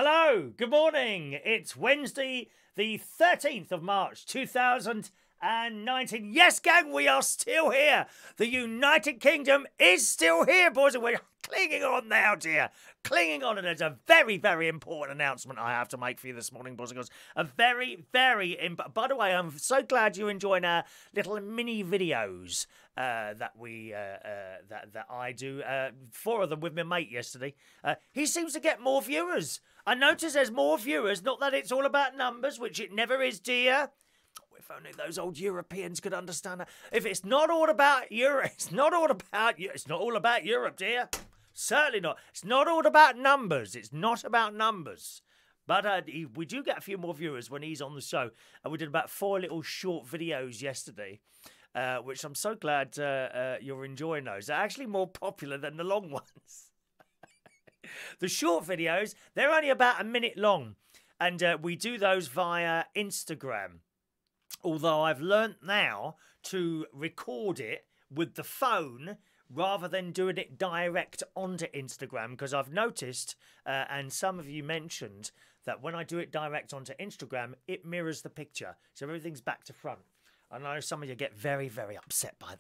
Hello, good morning. It's Wednesday, the 13th of March, 2019. Yes, gang, we are still here. The United Kingdom is still here, boys, and we're clinging on now, dear. Clinging on, and there's a very, very important announcement I have to make for you this morning, boys and girls. A very, very important. By the way, I'm so glad you're enjoying our little mini videos that I do. 4 of them with my mate yesterday. He seems to get more viewers. I notice there's more viewers. Not that it's all about numbers, which it never is, dear. If only those old Europeans could understand that. If it's not all about Europe, it's not all about Europe, dear. Certainly not. It's not all about numbers. It's not about numbers. But we do get a few more viewers when he's on the show. And we did about 4 little short videos yesterday, which I'm so glad you're enjoying those. They're actually more popular than the long ones. The short videos, they're only about a minute long. And we do those via Instagram. Although I've learnt now to record it with the phone rather than doing it direct onto Instagram, because I've noticed, and some of you mentioned, that when I do it direct onto Instagram, it mirrors the picture. So everything's back to front. I know some of you get very, very upset by it.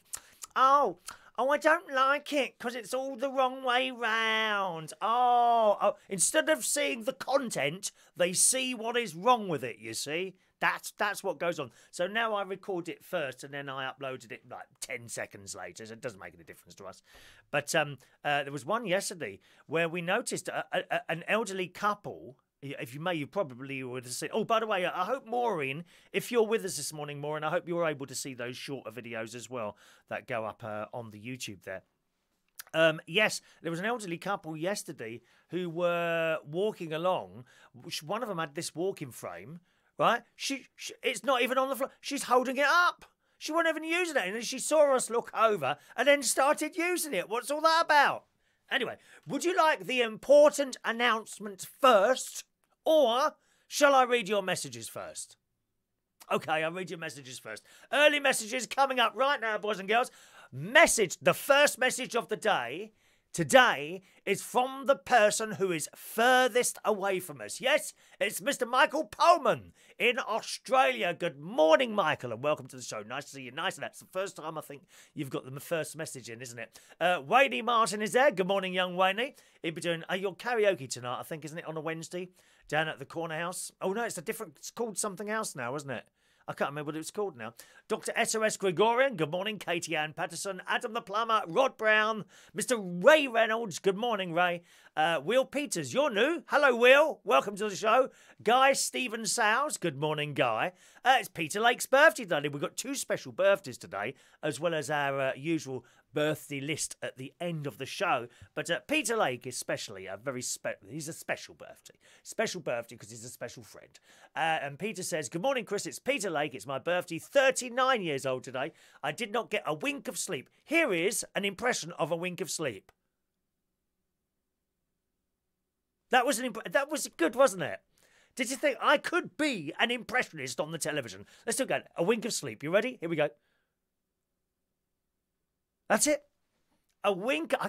Oh, I don't like it because it's all the wrong way round. Oh, instead of seeing the content, they see what is wrong with it, you see. That's what goes on. So now I record it first and then I uploaded it like 10 seconds later. So it doesn't make any difference to us. But there was one yesterday where we noticed an elderly couple. If you may, you probably would have seen. Oh, by the way, I hope, Maureen, if you're with us this morning, Maureen, I hope you're able to see those shorter videos as well that go up on the YouTube there. Yes, there was an elderly couple yesterday who were walking along. One of them had this walking frame. Right? It's not even on the floor. She's holding it up. She wasn't even using it. And she saw us look over and then started using it. What's all that about? Anyway, would you like the important announcement first? Or shall I read your messages first? Okay, I'll read your messages first. Early messages coming up right now, boys and girls. The first message of the day today is from the person who is furthest away from us. Yes, it's Mr. Michael Pullman in Australia. Good morning, Michael, and welcome to the show. Nice to see you. Nice. And that's the first time I think you've got the first message in, isn't it? Wayne Martin is there. Good morning, young Wayne. He'll be doing your karaoke tonight, I think, isn't it, on a Wednesday down at the Corner House? Oh, no, it's called something else now, isn't it? I can't remember what it's called now. Dr. SOS Gregorian, good morning. Katie Ann Patterson, Adam the Plumber, Rod Brown, Mr. Ray Reynolds, good morning, Ray. Will Peters, you're new. Hello, Will. Welcome to the show. Guy Stephen Sowes, good morning, Guy. It's Peter Lake's birthday today. We've got 2 special birthdays today, as well as our usual birthday list at the end of the show. But Peter Lake especially, he's a special birthday. Special birthday because he's a special friend. And Peter says, good morning, Chris. It's Peter Lake. It's my birthday. 39 years old today. I did not get a wink of sleep. Here is an impression of a wink of sleep. That was good, wasn't it? Did you think I could be an impressionist on the television? Let's do it again. A wink of sleep. You ready? Here we go. That's it. A wink. I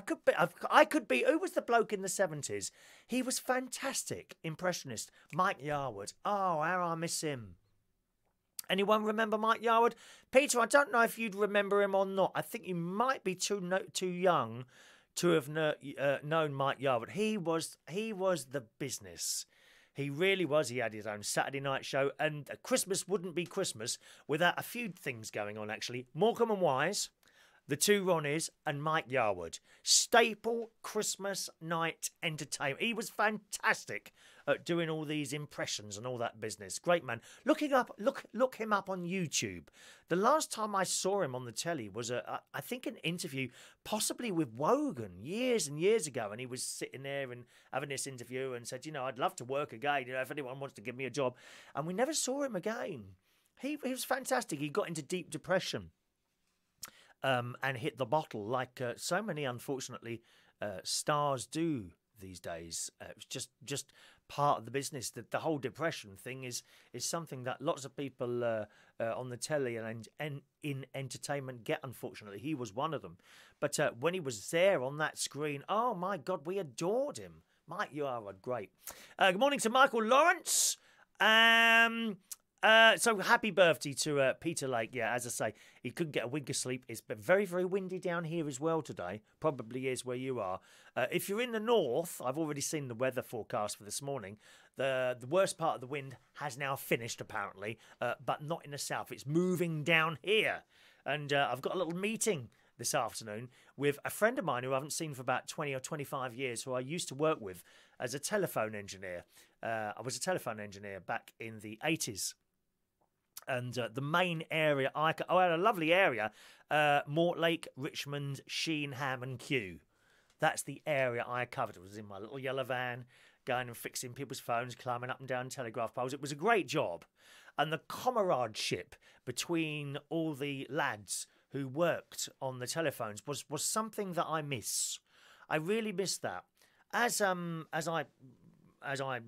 could be. Who was the bloke in the 70s? He was fantastic. Impressionist. Mike Yarwood. Oh, how I miss him. Anyone remember Mike Yarwood? Peter, I don't know if you'd remember him or not. I think you might be too young to have known Mike Yarwood. He was the business. He really was. He had his own Saturday night show, and Christmas wouldn't be Christmas without a few things going on, actually. Morecambe and Wise, the 2 Ronnies, and Mike Yarwood. Staple Christmas night entertainment. He was fantastic at doing all these impressions and all that business. Great man. Look him up on YouTube. The last time I saw him on the telly was, I think, an interview possibly with Wogan years and years ago. And he was sitting there and having this interview and said, I'd love to work again, if anyone wants to give me a job. And we never saw him again. He was fantastic. He got into deep depression. And hit the bottle like so many, unfortunately, stars do these days. It's just part of the business. That the whole depression thing is something that lots of people on the telly and in entertainment get. Unfortunately, he was one of them. But when he was there on that screen, oh my God, we adored him. Mike Yarwood, great. Good morning to Michael Lawrence. So happy birthday to Peter Lake. Yeah, as I say, he couldn't get a wink of sleep. It's been very, very windy down here as well today. Probably is where you are. If you're in the north, I've already seen the weather forecast for this morning. The worst part of the wind has now finished, apparently, but not in the south. It's moving down here. And I've got a little meeting this afternoon with a friend of mine who I haven't seen for about 20 or 25 years, who I used to work with as a telephone engineer. I was a telephone engineer back in the 80s. And the main area, I had a lovely area, Mortlake, Richmond, Sheen, Ham and Kew. That's the area I covered. It was in my little yellow van, going and fixing people's phones, climbing up and down telegraph poles. It was a great job. And the comradeship between all the lads who worked on the telephones was something that I miss. I really miss that. As I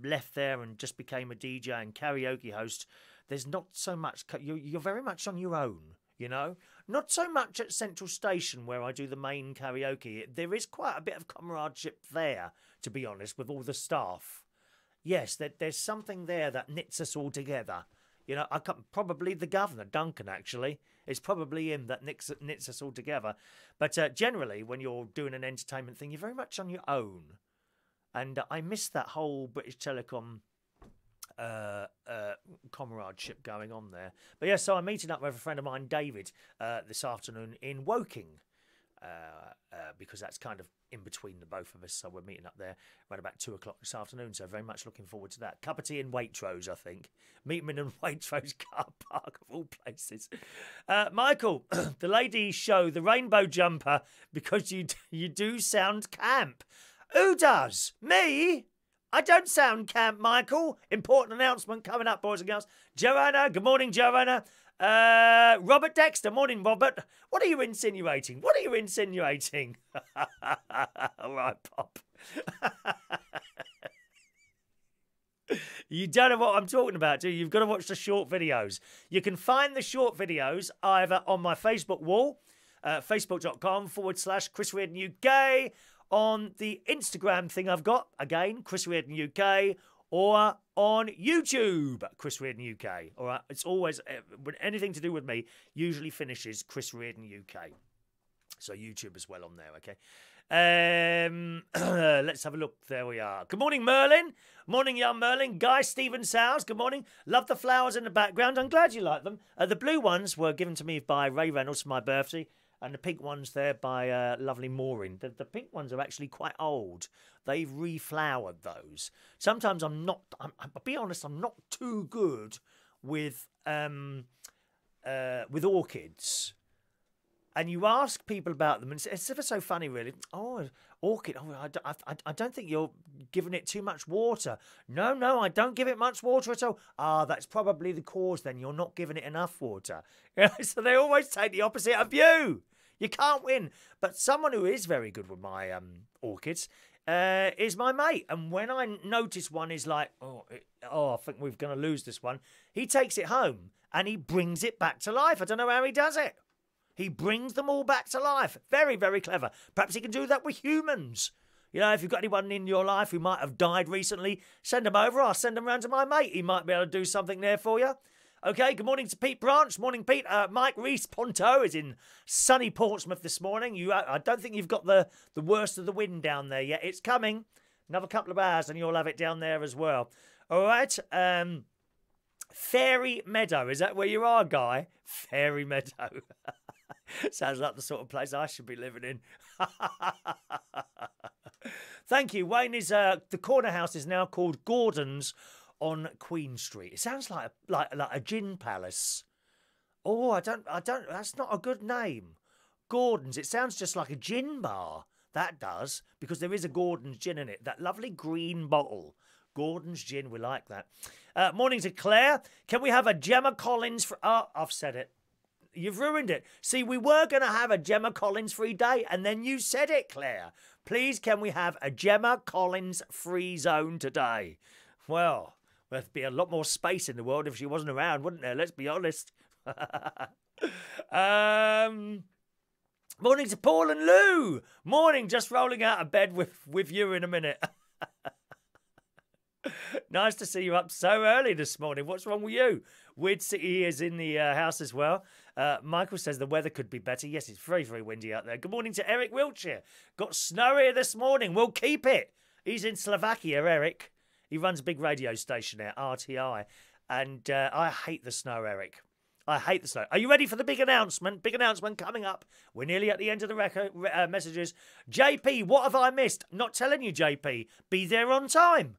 left there and just became a DJ and karaoke host, there's not so much. You're very much on your own, you know. Not so much at Central Station where I do the main karaoke. There is quite a bit of comradeship there, to be honest, with all the staff. Yes, there's something there that knits us all together. You know, probably the governor, Duncan, actually. It's probably him that knits us all together. But generally, when you're doing an entertainment thing, you're very much on your own. And I miss that whole British Telecom comradeship going on there. But yeah, so I'm meeting up with a friend of mine, David, this afternoon in Woking, because that's kind of in between the both of us. So we're meeting up there around about 2 o'clock this afternoon. So very much looking forward to that. Cup of tea in Waitrose, I think. Meet me in Waitrose car park of all places. Michael, the ladies show the rainbow jumper because you do sound camp. Who does? Me? I don't sound camp, Michael. Important announcement coming up, boys and girls. Joanna, good morning, Joanna. Robert Dexter, morning, Robert. What are you insinuating? What are you insinuating? All right, Pop. You don't know what I'm talking about, do you? You've got to watch the short videos. You can find the short videos either on my Facebook wall, facebook.com/Chris Reardon UK, on the Instagram thing I've got, again, Chris Reardon UK, or on YouTube, Chris Reardon UK. All right, it's always, anything to do with me, usually finishes Chris Reardon UK. So YouTube as well on there, okay? Let's have a look. There we are. Good morning, Merlin. Morning, young Merlin. Guy Stephen Sowers, good morning. Love the flowers in the background. I'm glad you like them. The blue ones were given to me by Ray Reynolds for my birthday. And the pink ones there by lovely Maureen. The pink ones are actually quite old. They've reflowered those. Sometimes I'll be honest, I'm not too good with orchids. And you ask people about them, and it's ever so funny, really. Oh, orchid. Oh, I don't think you're giving it too much water. No, I don't give it much water at all. Ah, that's probably the cause. Then you're not giving it enough water. So they always take the opposite of you. You can't win. But someone who is very good with my orchids is my mate. And when I notice one is like, I think we're going to lose this one, he takes it home and he brings it back to life. I don't know how he does it. He brings them all back to life. Very, very clever. Perhaps he can do that with humans. You know, if you've got anyone in your life who might have died recently, send them over. I'll send them round to my mate. He might be able to do something there for you. Okay, good morning to Pete Branch. Morning, Pete. Mike Rees-Ponto is in sunny Portsmouth this morning. I don't think you've got the worst of the wind down there yet. It's coming. Another couple of hours and you'll have it down there as well. All right. Fairy Meadow. Is that where you are, Guy? Fairy Meadow. Sounds like the sort of place I should be living in. Thank you. Wayne is the corner house is now called Gordon's on Queen Street. It sounds like a gin palace. Oh, I don't. That's not a good name. Gordon's. It sounds just like a gin bar. That does, because there is a Gordon's gin in it. That lovely green bottle. Gordon's gin. We like that. Morning to Claire. Can we have a Gemma Collins for? Oh, I've said it. You've ruined it. See, we were going to have a Gemma Collins free day, and then you said it, Claire. Please, can we have a Gemma Collins free zone today? Well, there'd be a lot more space in the world if she wasn't around, wouldn't there? Let's be honest. Morning to Paul and Lou. Morning, just rolling out of bed with you in a minute. Nice to see you up so early this morning. What's wrong with you? Weird City is in the house as well. Michael says the weather could be better. Yes, it's very, very windy out there. Good morning to Eric Wiltshire. Got snow here this morning. We'll keep it. He's in Slovakia, Eric. He runs a big radio station there, RTI. And I hate the snow, Eric. I hate the snow. Are you ready for the big announcement? Big announcement coming up. We're nearly at the end of the messages. JP, what have I missed? Not telling you, JP. Be there on time.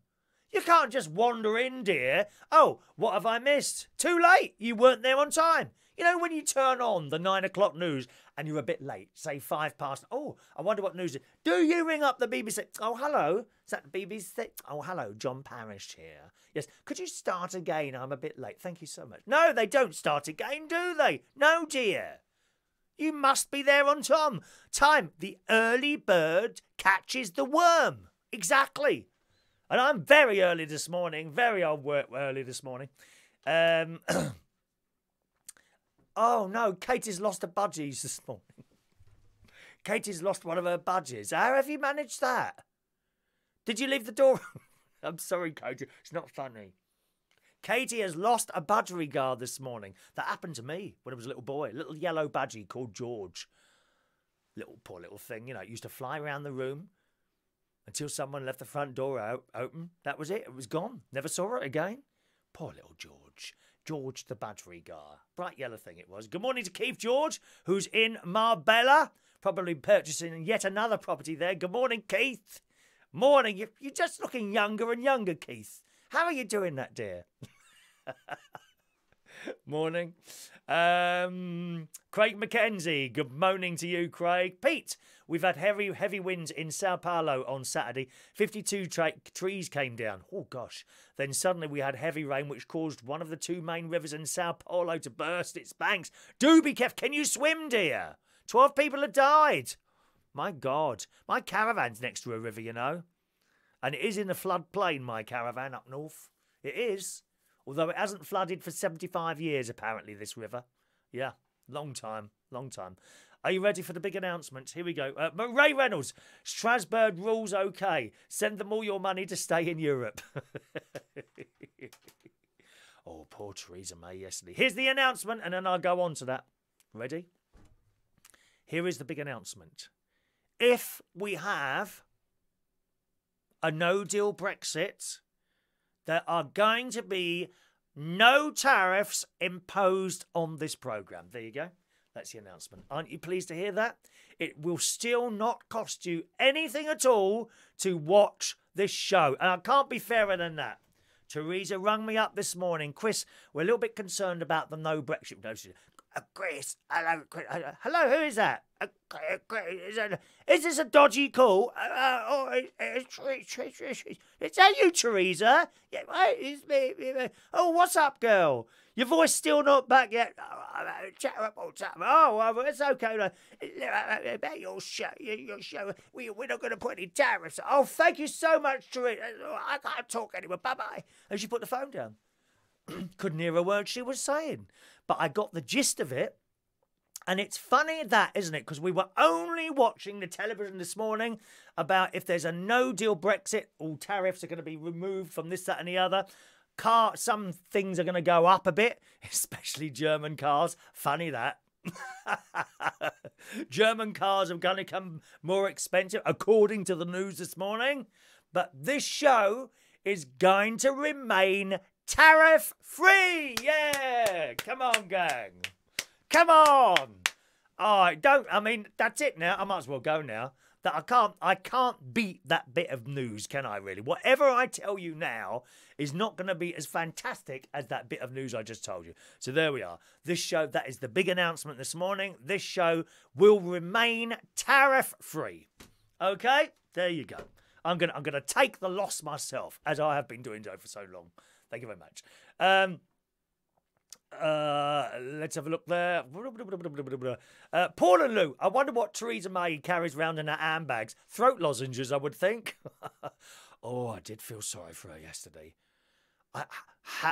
You can't just wander in, dear. Oh, what have I missed? Too late. You weren't there on time. You know, when you turn on the 9 o'clock news and you're a bit late, say 5 past. Oh, I wonder what news it is. Do you ring up the BBC? Oh, hello. Is that the BBC? Oh, hello. John Parrish here. Yes. Could you start again? I'm a bit late. Thank you so much. No, they don't start again, do they? No, dear. You must be there on time. The early bird catches the worm. Exactly. And I'm very early this morning. Very old work early this morning. Oh, no, Katie's lost her budgies this morning. Katie's lost one of her budgies. How have you managed that? Did you leave the door? I'm sorry, Katie. It's not funny. Katie has lost a budgie guard this morning. That happened to me when I was a little boy. A little yellow budgie called George. Poor little thing, you know. It used to fly around the room until someone left the front door open. That was it. It was gone. Never saw it again. Poor little George. George the budgerigar. Bright yellow thing it was. Good morning to Keith George, who's in Marbella, probably purchasing yet another property there. Good morning, Keith. Morning. You're just looking younger and younger, Keith. How are you doing that, dear? Morning. Craig McKenzie. Good morning to you, Craig. Pete, we've had heavy winds in Sao Paulo on Saturday. 52 trees came down. Oh, gosh. Then suddenly we had heavy rain, which caused one of the 2 main rivers in Sao Paulo to burst its banks. Do be careful. Can you swim, dear? 12 people have died. My God. My caravan's next to a river, you know. And it is in the floodplain, my caravan up north. It is. Although it hasn't flooded for 75 years, apparently, this river. Yeah, long time. Are you ready for the big announcement? Here we go. Ray Reynolds, Strasbourg rules okay. Send them all your money to stay in Europe. Oh, poor Theresa May yesterday. Here's the announcement, and then I'll go on to that. Ready? Here is the big announcement. If we have a no-deal Brexit, there are going to be no tariffs imposed on this programme. There you go. That's the announcement. Aren't you pleased to hear that? It will still not cost you anything at all to watch this show. And I can't be fairer than that. Theresa rung me up this morning. Chris, we're a little bit concerned about the no Brexit. Chris, hello, Chris. Hello, who is that? Is this a dodgy call? Is that you, Theresa? Yeah, it's me. Oh, what's up, girl? Your voice still not back yet. Oh, it's okay. About your show. We're not going to put any tariffs. Oh, thank you so much, Theresa. I can't talk anymore. Bye-bye. And she put the phone down. Couldn't hear a word she was saying. But I got the gist of it. And it's funny that, isn't it? Because we were only watching the television this morning about if there's a no-deal Brexit, all tariffs are going to be removed from this, that and the other. Some things are going to go up a bit, especially German cars. Funny that. German cars are going to become more expensive, according to the news this morning. But this show is going to remain tariff-free. Yeah! Come on, gang. Come on! That's it now. I might as well go now. I can't beat that bit of news, can I really? Whatever I tell you now is not going to be as fantastic as that bit of news I just told you. So there we are. This show, that is the big announcement this morning. This show will remain tariff-free. Okay? There you go. I'm gonna take the loss myself, as I have been doing so for so long. Thank you very much. Let's have a look there. Paul and Lou, I wonder what Theresa May carries around in her handbags. Throat lozenges, I would think. Oh, I did feel sorry for her yesterday.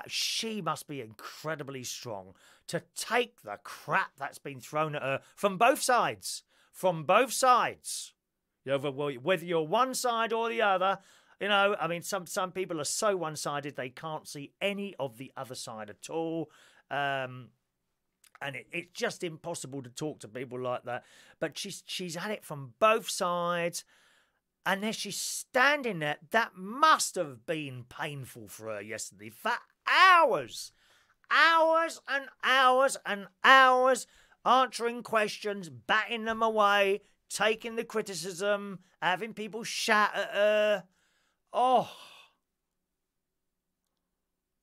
She must be incredibly strong to take the crap that's been thrown at her from both sides. From both sides. Whether you're one side or the other, You know, I mean, some people are so one-sided they can't see any of the other side at all. And it's just impossible to talk to people like that. But she's had it from both sides. And then she's standing there. That must have been painful for her yesterday. For hours. Hours and hours and hours. Answering questions, batting them away, taking the criticism, having people shout at her. Oh.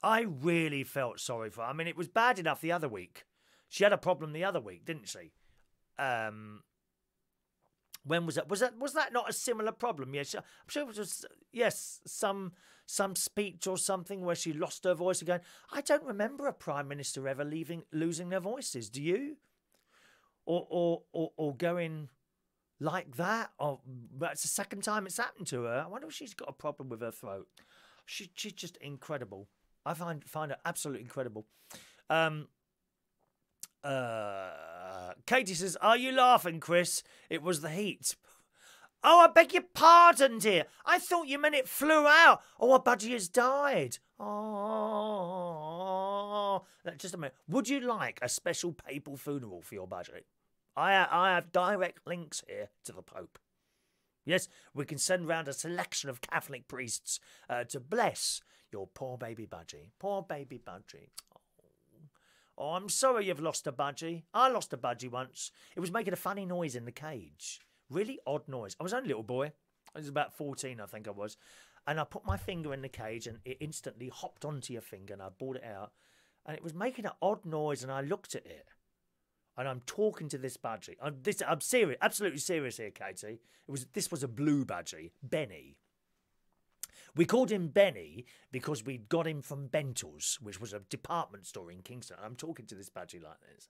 I really felt sorry for her. I mean, it was bad enough the other week. She had a problem the other week, didn't she? When was that? Was that not a similar problem? Yes, I'm sure it was. Yes, some speech or something where she lost her voice again. I don't remember a prime minister ever losing their voices. Do you? Or going like that? Or that's the second time it's happened to her. I wonder if she's got a problem with her throat. She's just incredible. I find her absolutely incredible. Katie says, "Are you laughing, Chris? It was the heat." Oh, I beg your pardon, dear. I thought you meant it flew out. Oh, our budgie has died. Oh, just a minute. Would you like a special papal funeral for your budgie? I have direct links here to the Pope. Yes, we can send round a selection of Catholic priests to bless your poor baby budgie. Poor baby budgie. Oh, I'm sorry you've lost a budgie. I lost a budgie once. It was making a funny noise in the cage. Really odd noise. I was only a little boy. I was about 14, I think I was. And I put my finger in the cage and it instantly hopped onto your finger and I brought it out. And it was making an odd noise and I looked at it. And I'm talking to this budgie. I'm serious, absolutely serious here, Katie. This was a blue budgie, Benny. We called him Benny because we'd got him from Bentl's, which was a department store in Kingston. I'm talking to this budgie like this.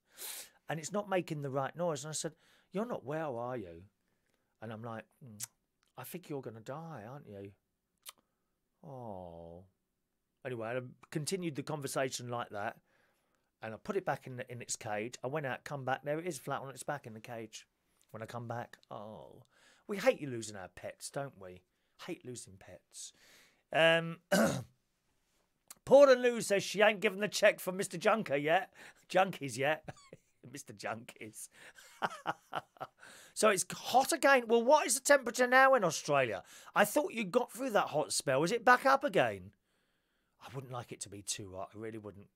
And it's not making the right noise. And I said, "You're not well, are you?" And I'm like, "I think you're going to die, aren't you?" Oh. Anyway, I continued the conversation like that. And I put it back in its cage. I went out, come back. There it is, flat on its back in the cage. When I come back, oh. We hate you losing our pets, don't we? Hate losing pets. Paula Lou says she ain't given the cheque for Mr. Jemca yet. Junkies yet. Mr. Junkies. So it's hot again. Well, what is the temperature now in Australia? I thought you got through that hot spell. Is it back up again? I wouldn't like it to be too hot. I really wouldn't.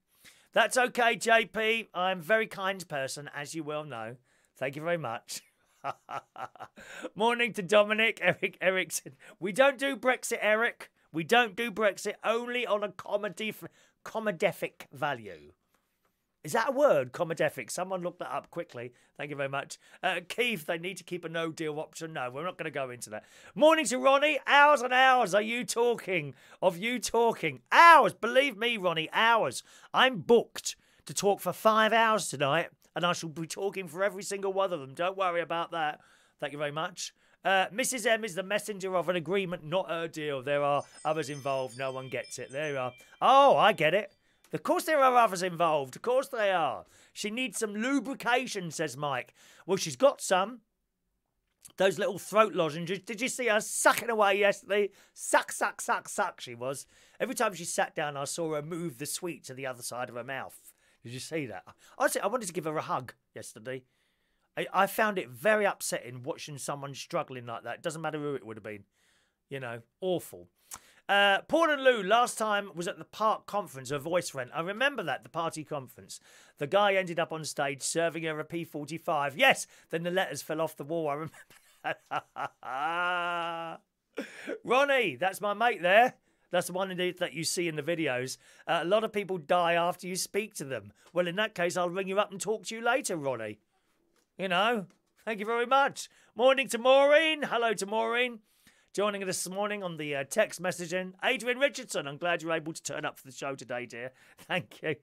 That's okay, JP. I'm a very kind person, as you well know. Thank you very much. Morning to Dominic. Eric said, "We don't do Brexit, Eric. We don't do Brexit, only on a comedific value." Is that a word, comedific? Someone look that up quickly. Thank you very much. Keith, they need to keep a no-deal option. No, we're not going to go into that. Morning to Ronnie. Hours and hours are you talking of you talking. Hours. Believe me, Ronnie, hours. I'm booked to talk for 5 hours tonight, and I shall be talking for every single one of them. Don't worry about that. Thank you very much. Mrs. M is the messenger of an agreement, not her deal. There are others involved. No one gets it. There you are. Oh, I get it. Of course there are others involved. Of course they are. She needs some lubrication, says Mike. Well, she's got some. Those little throat lozenges. Did you see her sucking away yesterday? Suck, suck, suck, suck, she was. Every time she sat down, I saw her move the sweet to the other side of her mouth. Did you see that? Honestly, I wanted to give her a hug yesterday. I found it very upsetting watching someone struggling like that. Doesn't matter who it would have been. You know, awful. Paul and Lou last time was at the park conference, her voice friend. I remember that, the party conference. The guy ended up on stage serving her a P45. Yes, then the letters fell off the wall. I remember that. Ronnie, that's my mate there. That's the one that you see in the videos. A lot of people die after you speak to them. Well, in that case, I'll ring you up and talk to you later, Ronnie. You know, thank you very much. Morning to Maureen. Hello to Maureen. Joining us this morning on the text messaging, Adrian Richardson. I'm glad you're able to turn up for the show today, dear. Thank you.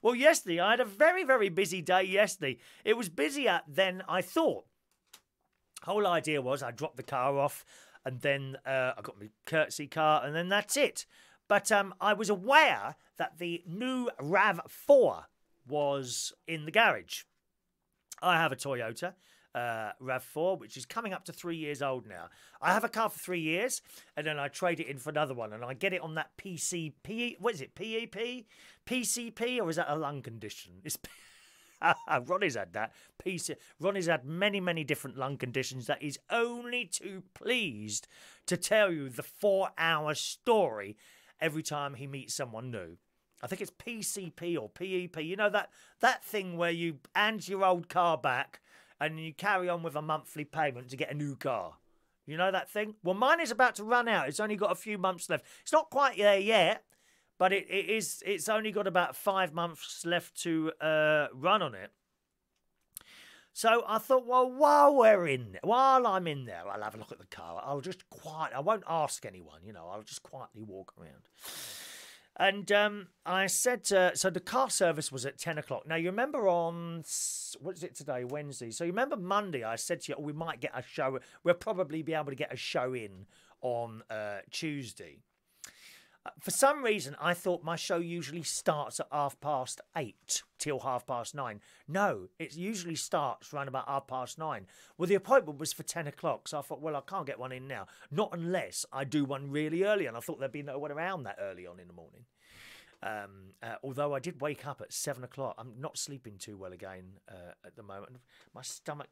Well, yesterday, I had a very, very busy day yesterday. It was busier than I thought. Whole idea was I dropped the car off and then I got my courtesy car and then that's it. But I was aware that the new RAV4 was in the garage. I have a Toyota. RAV4, which is coming up to 3 years old now. I have a car for 3 years, and then I trade it in for another one, and I get it on that PCP. What is it? PEP? PCP, or is that a lung condition? It's Ronnie's had that. Ronnie's had many, many different lung conditions that he's only too pleased to tell you the 4-hour story every time he meets someone new. I think it's PCP or PEP. You know, that thing where you hand your old car back and you carry on with a monthly payment to get a new car. You know that thing? Well, mine is about to run out. It's only got a few months left. It's not quite there yet, but it's only got about 5 months left to run on it. So I thought, well, while I'm in there, I'll have a look at the car. I won't ask anyone, you know, I'll just quietly walk around. And I said, so the car service was at 10 o'clock. Now, you remember on, what is it today, Wednesday? So you remember Monday, I said to you, we might get a show. We'll probably be able to get a show in on Tuesday. For some reason, I thought my show usually starts at 8:30 till 9:30. No, it usually starts around about 9:30. Well, the appointment was for 10 o'clock, so I thought, well, I can't get one in now. Not unless I do one really early, and I thought there'd be no one around that early on in the morning. Although I did wake up at 7 o'clock. I'm not sleeping too well again at the moment. My stomach,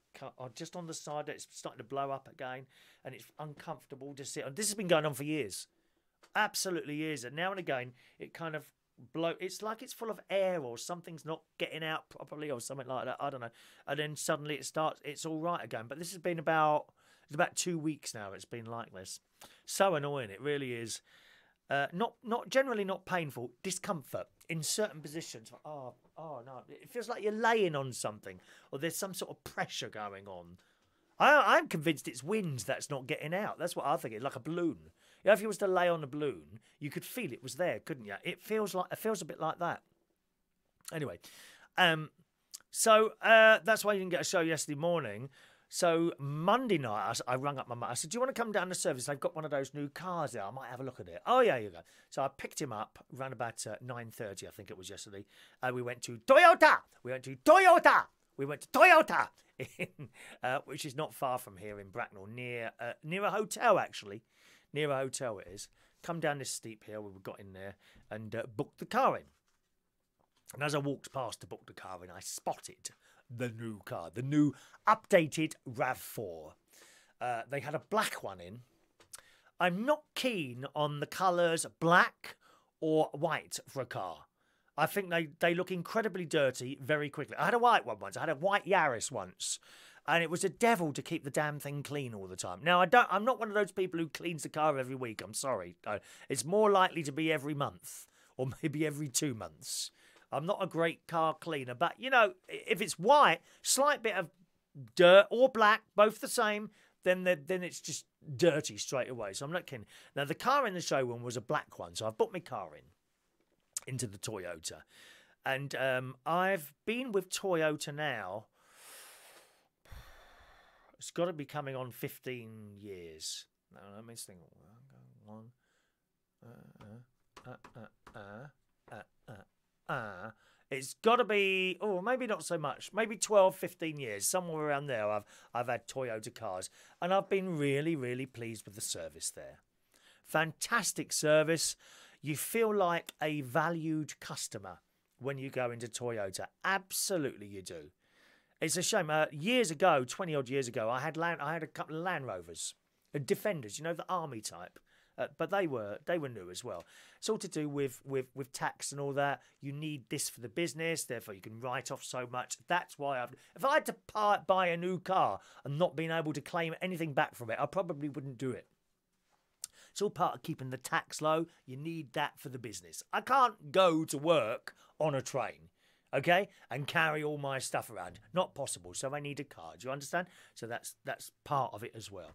just on the side, it's starting to blow up again, and it's uncomfortable to sit on. This has been going on for years. Absolutely years. And now and again, it kind of it's like it's full of air or something's not getting out properly or something like that. I don't know. And then suddenly it's all right again. But this has been about 2 weeks now. It's been like this. So annoying. It really is. Generally not painful. Discomfort in certain positions. Oh no. It feels like you're laying on something or there's some sort of pressure going on. I'm convinced it's wind that's not getting out. That's what I think. It's like a balloon. You know, if you was to lay on a balloon, you could feel it was there, couldn't you? It feels a bit like that. Anyway, so that's why you didn't get a show yesterday morning. So Monday night, I rang up my mum. I said, "Do you want to come down to service? They've got one of those new cars there. I might have a look at it." "Oh yeah, you go." So I picked him up around about 9:30, I think it was yesterday. We went to Toyota. Which is not far from here in Bracknell, near a hotel actually. Near a hotel it is. Come down this steep hill, we got in there and booked the car in. And as I walked past to book the car in, I spotted the new car, the new updated RAV4. They had a black one in. I'm not keen on the colours black or white for a car. I think they look incredibly dirty very quickly. I had a white one once. I had a white Yaris once. And it was a devil to keep the damn thing clean all the time. Now, I'm not one of those people who cleans the car every week. I'm sorry. It's more likely to be every month or maybe every 2 months. I'm not a great car cleaner. But, you know, if it's white, slight bit of dirt or black, both the same, then it's just dirty straight away. So I'm not kidding. Now, the car in the showroom was a black one. So I've booked my car into the Toyota. And I've been with Toyota now. It's got to be coming on 15 years. No, let me think. It's got to be, maybe not so much. Maybe 12, 15 years. Somewhere around there I've had Toyota cars. And I've been really, really pleased with the service there. Fantastic service. You feel like a valued customer when you go into Toyota. Absolutely you do. It's a shame. Years ago, 20-odd years ago, I had a couple of Land Rovers, Defenders, you know, the army type. But they were new as well. It's all to do with tax and all that. You need this for the business, therefore you can write off so much. That's why if I had to buy a new car and not being able to claim anything back from it, I probably wouldn't do it. It's all part of keeping the tax low. You need that for the business. I can't go to work on a train. Okay, and carry all my stuff around. Not possible. So I need a car. Do you understand? So that's part of it as well.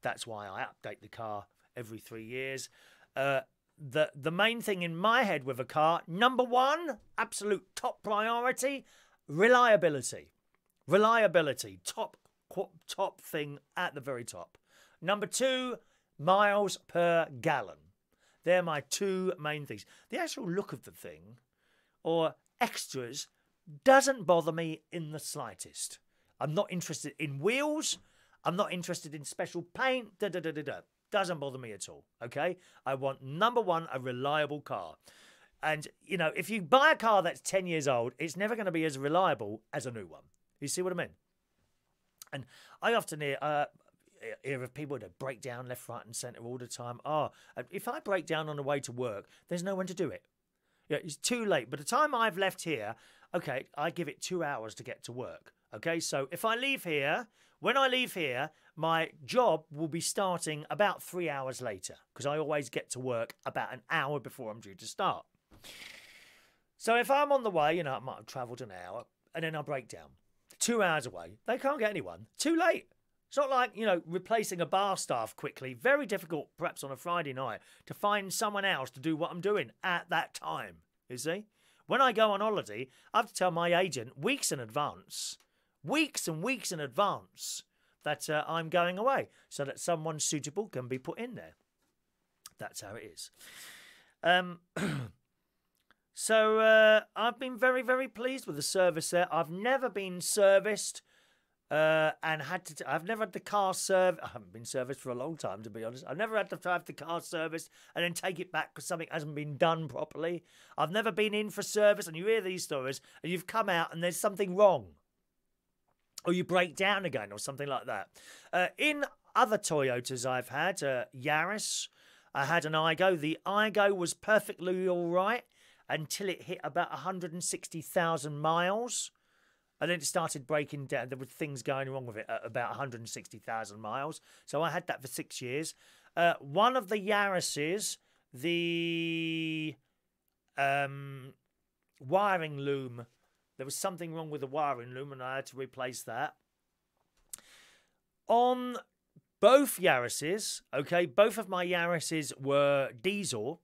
That's why I update the car every 3 years. The main thing in my head with a car, number one, absolute top priority, reliability. Reliability, top thing at the very top. Number two, miles per gallon. They're my two main things. The actual look of the thing, or extras, doesn't bother me in the slightest. I'm not interested in wheels. I'm not interested in special paint. Doesn't bother me at all, okay? I want, number one, a reliable car. And, you know, if you buy a car that's 10 years old, it's never going to be as reliable as a new one. You see what I mean? And I often hear of people that break down left, right and centre all the time. If I break down on the way to work, there's no one to do it. Yeah, it's too late. By the time I've left here, okay, I give it 2 hours to get to work. Okay, so if I leave here, when I leave here, my job will be starting about 3 hours later because I always get to work about an hour before I'm due to start. So if I'm on the way, you know, I might have travelled an hour and then I break down. 2 hours away, they can't get anyone. Too late. It's not like, you know, replacing a bar staff quickly. Very difficult, perhaps on a Friday night, to find someone else to do what I'm doing at that time, you see? When I go on holiday, I have to tell my agent weeks in advance, weeks and weeks in advance, that I'm going away so that someone suitable can be put in there. That's how it is. So I've been very, very pleased with the service there. I've never been serviced and I've never had the car serviced. I haven't been serviced for a long time, to be honest. I've never had to have the car serviced and then take it back because something hasn't been done properly. I've never been in for service, and you hear these stories and you've come out and there's something wrong. Or you break down again or something like that. In other Toyotas I've had, Yaris, I had an Igo. The Igo was perfectly all right until it hit about 160,000 miles. And then it started breaking down. There were things going wrong with it at about 160,000 miles. So I had that for 6 years. One of the Yarises, the wiring loom, there was something wrong with the wiring loom and I had to replace that. On both Yarises, okay, both of my Yarises were diesel.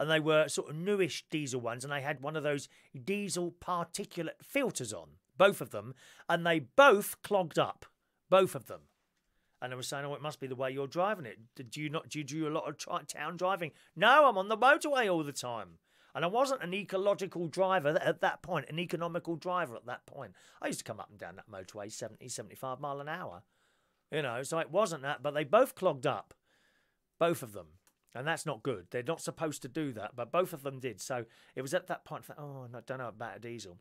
And they were sort of newish diesel ones. And they had one of those diesel particulate filters on, both of them. And they both clogged up, both of them. And I was saying, oh, it must be the way you're driving it. Do you do a lot of town driving? No, I'm on the motorway all the time. And I wasn't an ecological driver at that point, an economical driver at that point. I used to come up and down that motorway 70, 75 mile an hour. You know, so it wasn't that. But they both clogged up, both of them. And that's not good. They're not supposed to do that, but both of them did. So it was at that point, I don't know about a diesel.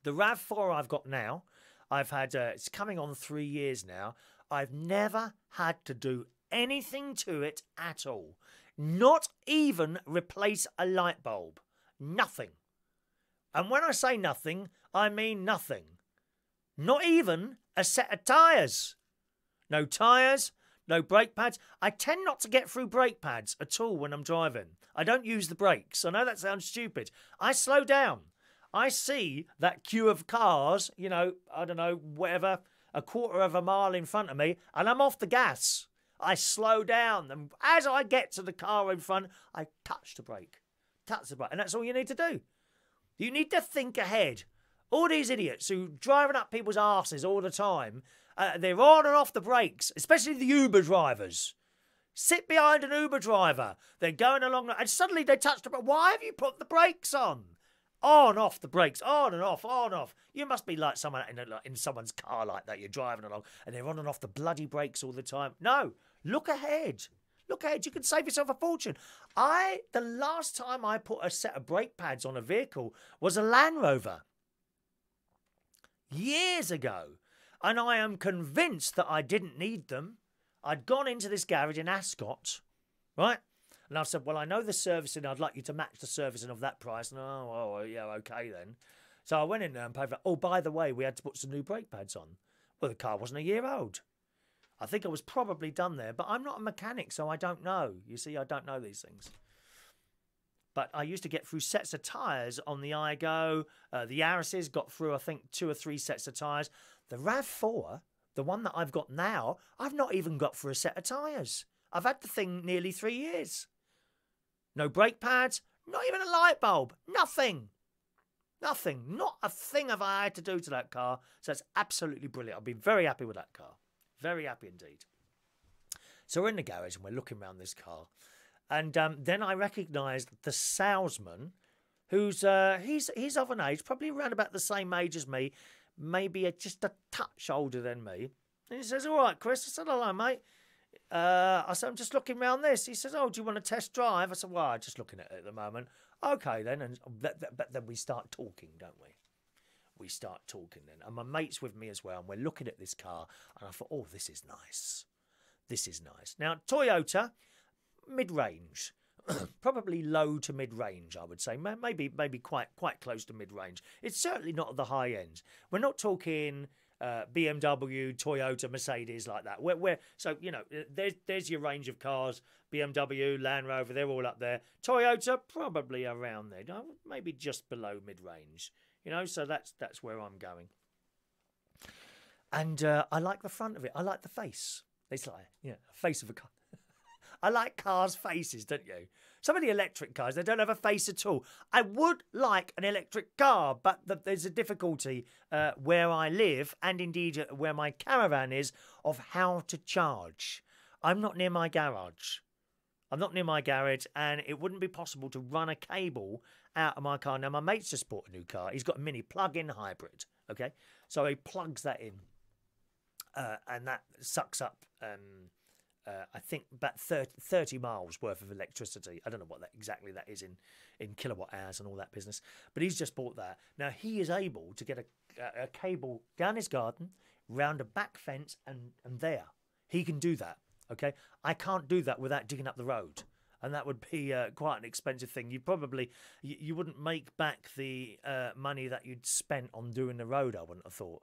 The RAV4 I've got now, I've had, it's coming on 3 years now. I've never had to do anything to it at all. Not even replace a light bulb. Nothing. And when I say nothing, I mean nothing. Not even a set of tyres. No tyres. No brake pads. I tend not to get through brake pads at all when I'm driving. I don't use the brakes. I know that sounds stupid. I slow down. I see that queue of cars, you know, I don't know, whatever, a quarter of a mile in front of me, and I'm off the gas. I slow down. And as I get to the car in front, I touch the brake. Touch the brake. And that's all you need to do. You need to think ahead. All these idiots who driving up people's arses all the time, they're on and off the brakes, especially the Uber drivers. Sit behind an Uber driver. They're going along and suddenly they touch the brake. Why have you put the brakes on? On, off the brakes, on and off, on, off. You must be like someone in someone's car like that. You're driving along and they're on and off the bloody brakes all the time. No, look ahead. Look ahead. You can save yourself a fortune. The last time I put a set of brake pads on a vehicle was a Land Rover. Years ago. And I am convinced that I didn't need them. I'd gone into this garage in Ascot, right? And I said, well, I know the servicing. I'd like you to match the servicing of that price. And, yeah, okay then. So I went in there and paid for it. Oh, by the way, we had to put some new brake pads on. Well, the car wasn't a year old. I think I was probably done there. But I'm not a mechanic, so I don't know. You see, I don't know these things. But I used to get through sets of tyres on the Igo. The Yarises got through, I think, 2 or 3 sets of tyres. The RAV4, the one that I've got now, I've not even got through a set of tyres. I've had the thing nearly 3 years. No brake pads, not even a light bulb, nothing. Nothing. Not a thing have I had to do to that car. So it's absolutely brilliant. I've been very happy with that car. Very happy indeed. So we're in the garage and we're looking around this car. And then I recognised the salesman, who's he's of an age, probably around about the same age as me, maybe just a touch older than me. And he says, all right, Chris. I said, hello, mate. I said, I'm just looking around this. He says, oh, do you want a test drive? I said, well, I'm just looking at it at the moment. Okay, then. And but then we start talking, don't we? We start talking then. And my mate's with me as well. And we're looking at this car. And I thought, oh, this is nice. This is nice. Now, Toyota, mid-range. Probably low to mid-range, I would say. Maybe quite close to mid-range. It's certainly not at the high end. We're not talking BMW, Toyota, Mercedes like that. So, you know, there's your range of cars. BMW, Land Rover, they're all up there. Toyota, probably around there. No, maybe just below mid-range. You know, so that's where I'm going. And I like the front of it. I like the face. It's like, yeah, face of a car. I like cars' faces, don't you? Some of the electric cars, they don't have a face at all. I would like an electric car, but there's a difficulty where I live, and indeed where my caravan is, of how to charge. I'm not near my garage. I'm not near my garage, and it wouldn't be possible to run a cable out of my car. Now, my mate's just bought a new car. He's got a mini plug-in hybrid, okay? So he plugs that in, and that sucks up... I think about 30 miles worth of electricity. I don't know what exactly that is in kilowatt hours and all that business. But he's just bought that. Now, he is able to get a cable down his garden, round a back fence, and there. He can do that, okay? I can't do that without digging up the road. And that would be quite an expensive thing. You wouldn't make back the money that you'd spent on doing the road, I wouldn't have thought.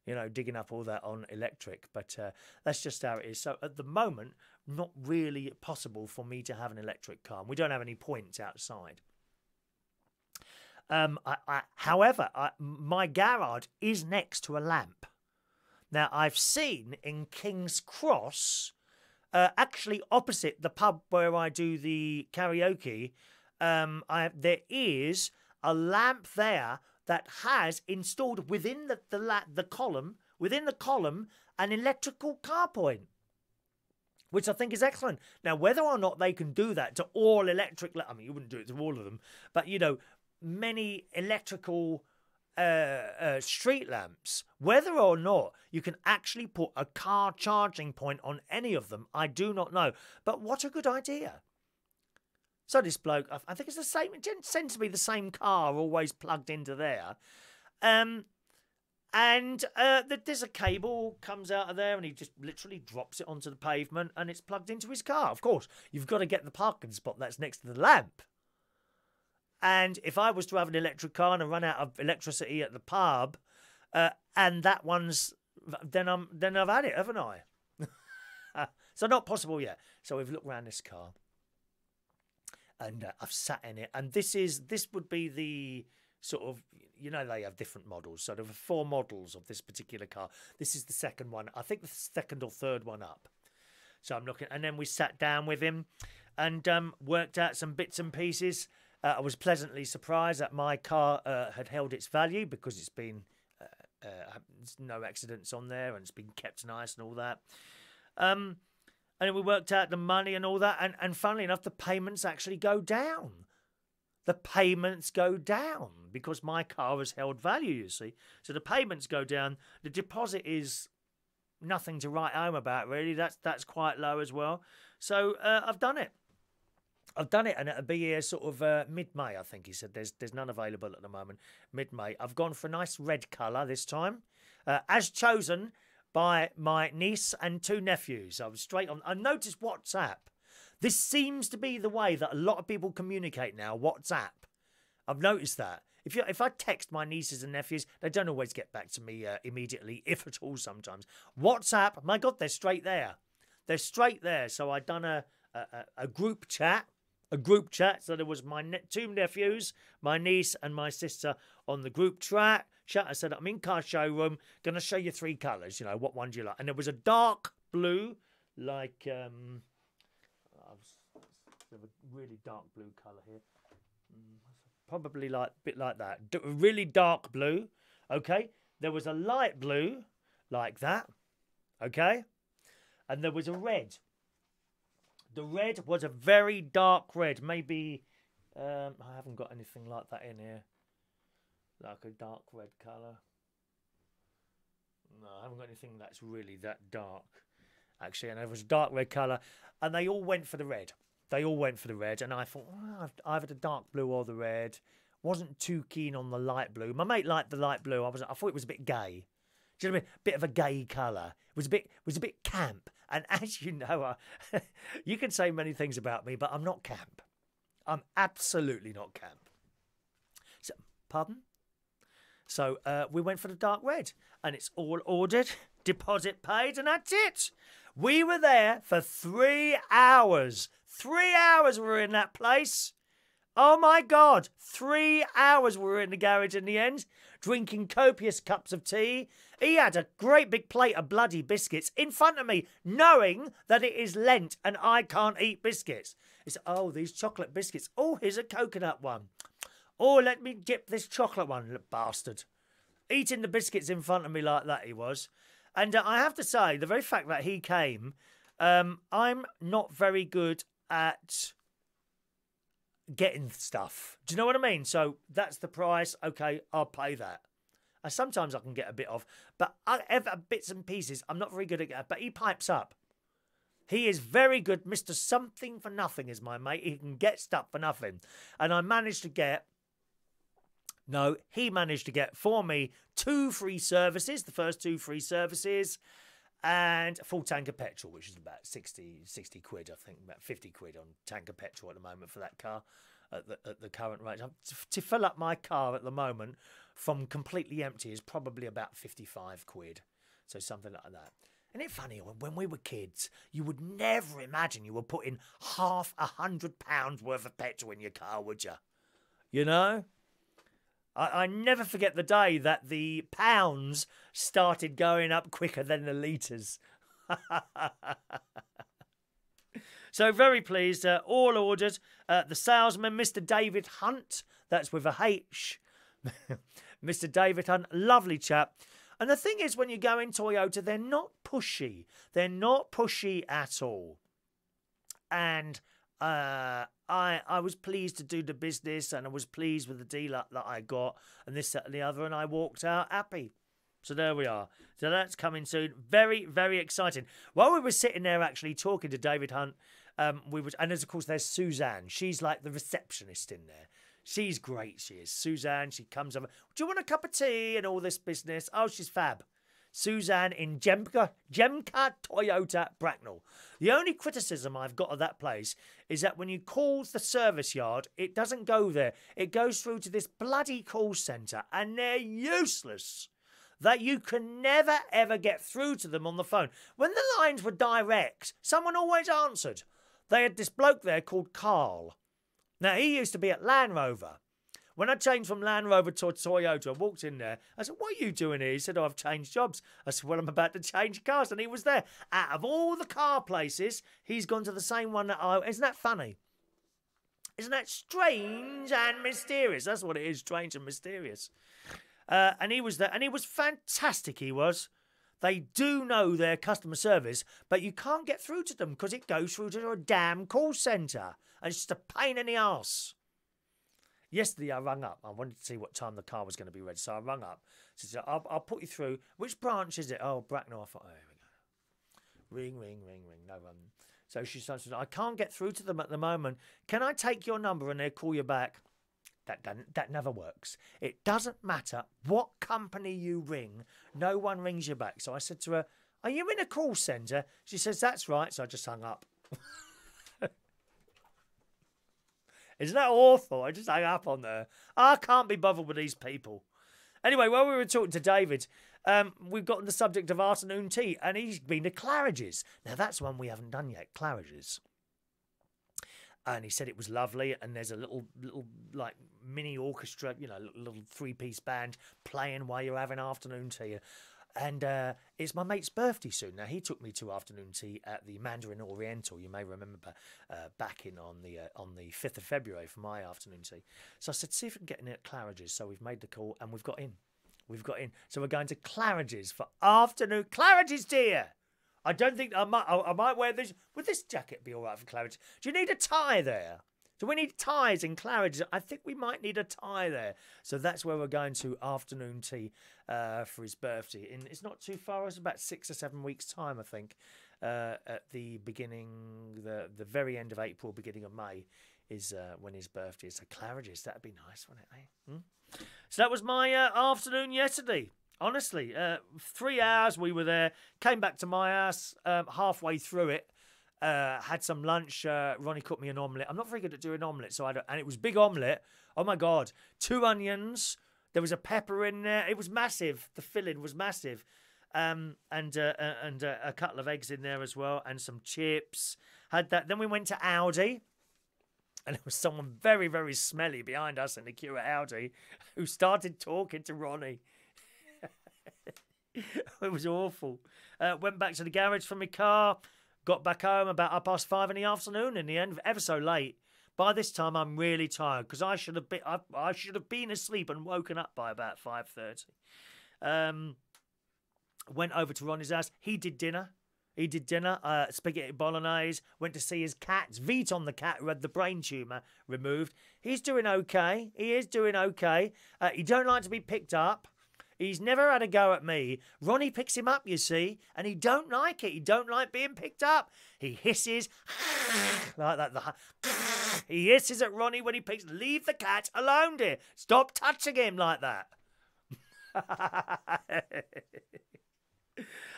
You know, digging up all that on electric. But that's just how it is. So at the moment, not really possible for me to have an electric car. And we don't have any points outside. However, my garage is next to a lamp. Now, I've seen in King's Cross, actually opposite the pub where I do the karaoke, there is a lamp there that has installed within the column an electrical car point, which I think is excellent. Now, whether or not they can do that to all electric, I mean, you wouldn't do it to all of them, but, you know, many electrical street lamps, whether or not you can actually put a car charging point on any of them, I do not know. But what a good idea. So this bloke, I think it's the same, it tends to be the same car always plugged into there. And there's a cable comes out of there and he just literally drops it onto the pavement and it's plugged into his car. Of course, you've got to get the parking spot that's next to the lamp. And if I was to have an electric car and run out of electricity at the pub, and that one's, then I've had it, haven't I? So not possible yet. So we've looked around this car. And I've sat in it, and this would be the sort of, you know, they have different models. So there were 4 models of this particular car. This is the second one. I think the second or third one up. So I'm looking, and then we sat down with him and worked out some bits and pieces. I was pleasantly surprised that my car had held its value because it's been no accidents on there and it's been kept nice and all that. And we worked out the money and all that. And funnily enough, the payments actually go down. The payments go down because my car has held value, you see. So the payments go down. The deposit is nothing to write home about, really. That's quite low as well. So I've done it. I've done it, and it'll be here sort of mid-May, I think he said. There's none available at the moment. Mid-May. I've gone for a nice red colour this time. As chosen by my niece and 2 nephews. I was straight on. I noticed WhatsApp. This seems to be the way that a lot of people communicate now, WhatsApp. I've noticed that. If I text my nieces and nephews, they don't always get back to me immediately, if at all sometimes. WhatsApp, my God, they're straight there. They're straight there. So I'd done a group chat. A group chat. So there was my 2 nephews, my niece and my sister on the group chat. I said, I'm in car showroom, going to show you 3 colours, you know, what one do you like? And there was a dark blue, like, there's a really dark blue colour here. Probably like a bit like that. Really dark blue, okay? There was a light blue, like that, okay? And there was a red. The red was a very dark red, maybe, I haven't got anything like that in here. Like a dark red colour. No, I haven't got anything that's really that dark, actually. And it was a dark red colour, and they all went for the red. They all went for the red, and I thought, well, either the dark blue or the red. Wasn't too keen on the light blue. My mate liked the light blue. I thought it was a bit gay. Do you know what I mean? Bit of a gay colour. It was a bit camp. And as you know, you can say many things about me, but I'm not camp. I'm absolutely not camp. So, pardon? So we went for the dark red, and it's all ordered, deposit paid, and that's it. We were there for 3 hours. 3 hours we were in that place. Oh my God, 3 hours we were in the garage in the end, drinking copious cups of tea. He had a great big plate of bloody biscuits in front of me, knowing that it is Lent and I can't eat biscuits. He said, oh, these chocolate biscuits. Oh, here's a coconut one. Oh, let me dip this chocolate one, bastard. Eating the biscuits in front of me like that he was. And I have to say, the very fact that he came, I'm not very good at getting stuff. Do you know what I mean? So that's the price. Okay, I'll pay that. And sometimes I can get a bit off, but bits and pieces, I'm not very good at that. But he pipes up. He is very good. Mr. Something for Nothing is my mate. He can get stuff for nothing. And I managed to get... No, he managed to get for me 2 free services, the first 2 free services, and a full tank of petrol, which is about 60 quid, I think, about 50 quid on tank of petrol at the moment for that car at the current rate. To fill up my car at the moment from completely empty is probably about 55 quid, so something like that. Isn't it funny, when we were kids, you would never imagine you were putting £100 worth of petrol in your car, would you? You know? I never forget the day that the pounds started going up quicker than the litres. So very pleased. All ordered. The salesman, Mr. David Hunt. That's with a H. Mr. David Hunt, lovely chap. And the thing is, when you go in Toyota, they're not pushy. They're not pushy at all. And... I was pleased to do the business, and I was pleased with the deal that I got, and this, that, and the other, and I walked out happy. So there we are. So that's coming soon. Very, very exciting. While we were sitting there actually talking to David Hunt, and of course there's Suzanne. She's like the receptionist in there. She's great, she is. Suzanne, she comes over. Do you want a cup of tea and all this business? Oh, she's fab. Suzanne in Jemca Toyota, Bracknell. The only criticism I've got of that place is that when you call the service yard, it doesn't go there. It goes through to this bloody call centre, and they're useless. That you can never, ever get through to them on the phone. When the lines were direct, someone always answered. They had this bloke there called Carl. Now, he used to be at Land Rover. When I changed from Land Rover to Toyota, I walked in there. I said, what are you doing here? He said, oh, I've changed jobs. I said, well, I'm about to change cars. And he was there. Out of all the car places, he's gone to the same one that I... Isn't that funny? Isn't that strange and mysterious? That's what it is, strange and mysterious. And he was there. And he was fantastic, he was. They do know their customer service, but you can't get through to them because it goes through to a damn call centre. And it's just a pain in the arse. Yesterday I rung up. I wanted to see what time the car was going to be ready. So I rung up. Said, I'll put you through. Which branch is it? Oh, Bracknell. I thought, oh, here we go. Ring. No one. So she said, I can't get through to them at the moment. Can I take your number and they'll call you back? That never works. It doesn't matter what company you ring. No one rings you back. So I said to her, are you in a call centre? She says, that's right. So I just hung up. Isn't that awful? I just hung up on there. I can't be bothered with these people. Anyway, while we were talking to David, we've gotten the subject of afternoon tea, and he's been to Claridge's. Now, that's one we haven't done yet, Claridge's. And he said it was lovely, and there's a little like mini orchestra, you know, little 3-piece band playing while you're having afternoon tea. And it's my mate's birthday soon. Now, he took me to afternoon tea at the Mandarin Oriental. You may remember back in on the 5th of February for my afternoon tea. So I said, see if we can get in at Claridge's. So we've made the call and we've got in. So we're going to Claridge's for afternoon. Claridge's, dear. I don't think I might wear this. Would this jacket be all right for Claridge's? Do you need a tie there? Do we need ties in Claridge? I think we might need a tie there. So that's where we're going to afternoon tea for his birthday. It's not too far. It's about 6 or 7 weeks' time, I think. At the beginning, the very end of April, beginning of May is when his birthday is. So Claridge's, that'd be nice, wouldn't it? Eh? So that was my afternoon yesterday. Honestly, 3 hours we were there. Came back to my house halfway through it. Had some lunch. Ronnie cooked me an omelette. I'm not very good at doing omelettes, and it was big omelette. Oh my God, 2 onions. There was a pepper in there. It was massive. The filling was massive, and a couple of eggs in there as well, and some chips. Had that. Then we went to Aldi, and there was someone very, very smelly behind us in the queue at Aldi who started talking to Ronnie. It was awful. Went back to the garage for my car. Got back home about 5:30 in the afternoon. In the end, ever so late. By this time, I'm really tired because I should have been asleep and woken up by about 5:30. Went over to Ronnie's house. He did dinner. Spaghetti bolognese. Went to see his cats. Veton, the cat who had the brain tumour removed. He's doing okay. He is doing okay. He don't like to be picked up. He's never had a go at me. Ronnie picks him up, you see, and he don't like it. He don't like being picked up. He hisses like that. He hisses at Ronnie when he picks. Leave the cat alone, dear. Stop touching him like that.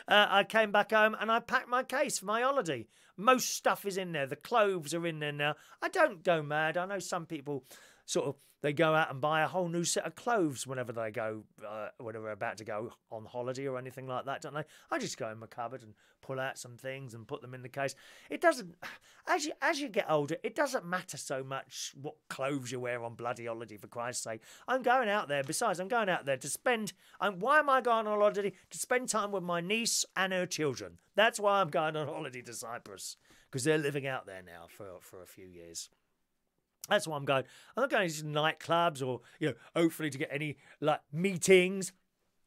I came back home and I packed my case for my holiday. Most stuff is in there. The clothes are in there now. I don't go mad. I know some people sort of, they go out and buy a whole new set of clothes whenever they go, when they're about to go on holiday or anything like that, don't they? I just go in my cupboard and pull out some things and put them in the case. It doesn't, as you get older, it doesn't matter so much what clothes you wear on bloody holiday, for Christ's sake. I'm going out there, besides, I'm going out there to spend, why am I going on holiday? To spend time with my niece and her children. That's why I'm going on holiday to Cyprus, because they're living out there now for a few years. That's why I'm going. I'm not going to nightclubs or, hopefully to get any meetings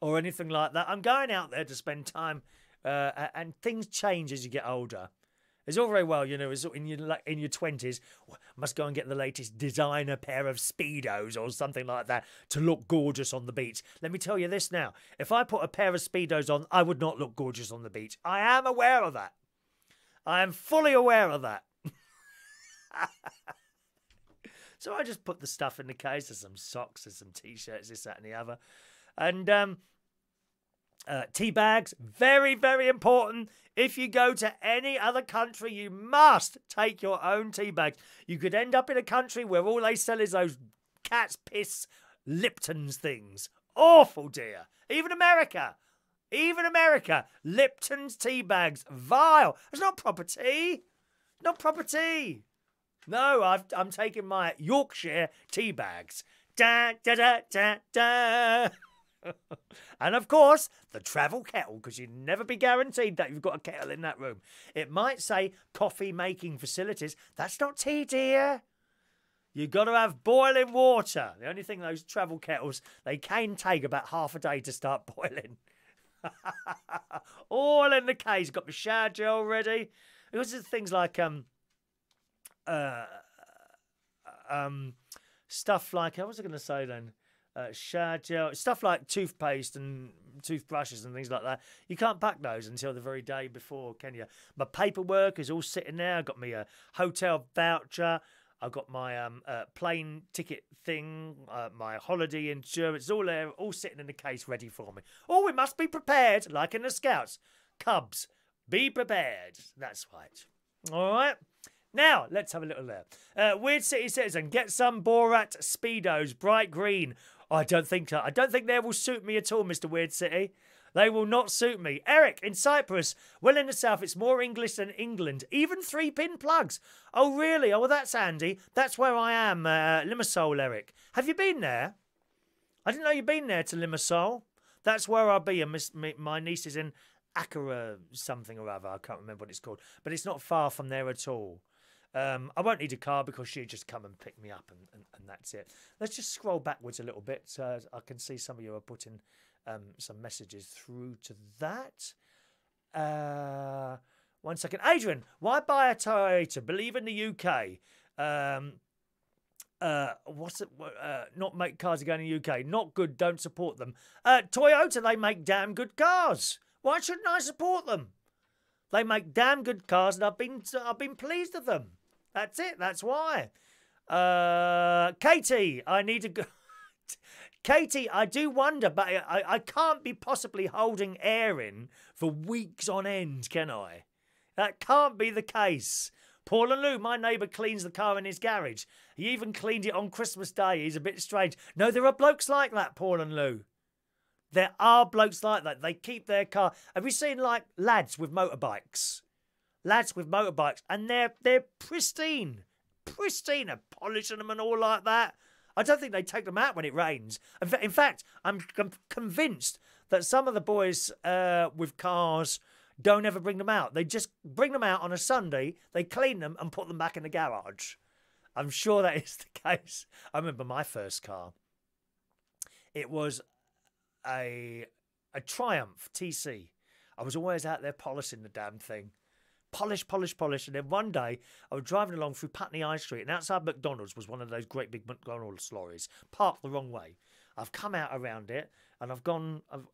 or anything like that. I'm going out there to spend time, and things change as you get older. It's all very well, it's in your 20s, must go and get the latest designer pair of Speedos or something like that to look gorgeous on the beach. Let me tell you this now. If I put a pair of Speedos on, I would not look gorgeous on the beach. I am aware of that. I am fully aware of that. So I just put the stuff in the case. There's some socks, there's some T-shirts, this, that and the other. And tea bags, very, very important. If you go to any other country, you must take your own tea bags. You could end up in a country where all they sell is those cat's piss Lipton's things. Awful, dear. Even America, Lipton's tea bags, vile. It's not proper tea. Not proper tea. No, I'm taking my Yorkshire tea bags. Da, da, da, da, da. And of course, the travel kettle, because you'd never be guaranteed that you've got a kettle in that room. It might say coffee making facilities. That's not tea, dear. You've got to have boiling water. The only thing, those travel kettles, they can take about half a day to start boiling. All in the case. Got my shower gel ready. Because there's things like stuff like, what was I going to say then? Shower gel, stuff like toothpaste and toothbrushes and things like that. You can't pack those until the very day before, can you? My paperwork is all sitting there. I've got my hotel voucher. I've got my plane ticket thing, my holiday insurance. It's all there, all sitting in the case ready for me. Oh, we must be prepared, like in the Scouts. Cubs, be prepared. That's right. All right. Now, let's have a little there. Weird City Citizen, get some Borat Speedos, bright green. Oh, I don't think they will suit me at all, Mr. Weird City. They will not suit me. Eric, in Cyprus. Well, in the south, it's more English than England. Even 3-pin plugs. Oh, really? Oh, well, that's handy. That's where I am, Limassol, Eric. Have you been there? I didn't know you'd been there to Limassol. That's where I'll be. And my niece is in Akara something or other. I can't remember what it's called. But it's not far from there at all. I won't need a car because she'll just come and pick me up and that's it. Let's just scroll backwards a little bit so I can see some of you are putting some messages through to that. 1 second. Adrian, why buy a Toyota? Believe in the UK. What's it? Not make cars again in the UK. Not good. Don't support them. Toyota, they make damn good cars. Why shouldn't I support them? They make damn good cars, and I've been pleased with them. That's it. That's why. Katie, I need to go. Katie, I do wonder, but I can't be possibly holding air in for weeks on end, can I? That can't be the case. Paul and Lou, my neighbour, cleans the car in his garage. He even cleaned it on Christmas Day. He's a bit strange. No, there are blokes like that, Paul and Lou. There are blokes like that. They keep their car. Have you seen, like, lads with motorbikes? Lads with motorbikes. And they're pristine. Pristine. They're polishing them and all like that. I don't think they take them out when it rains. In fact, I'm convinced that some of the boys with cars don't ever bring them out. They just bring them out on a Sunday, they clean them and put them back in the garage. I'm sure that is the case. I remember my first car. It was a Triumph TC. I was always out there polishing the damn thing. Polish. And then one day, I was driving along through Putney High Street, and outside McDonald's was one of those great big McDonald's lorries, parked the wrong way. I've come out around it, and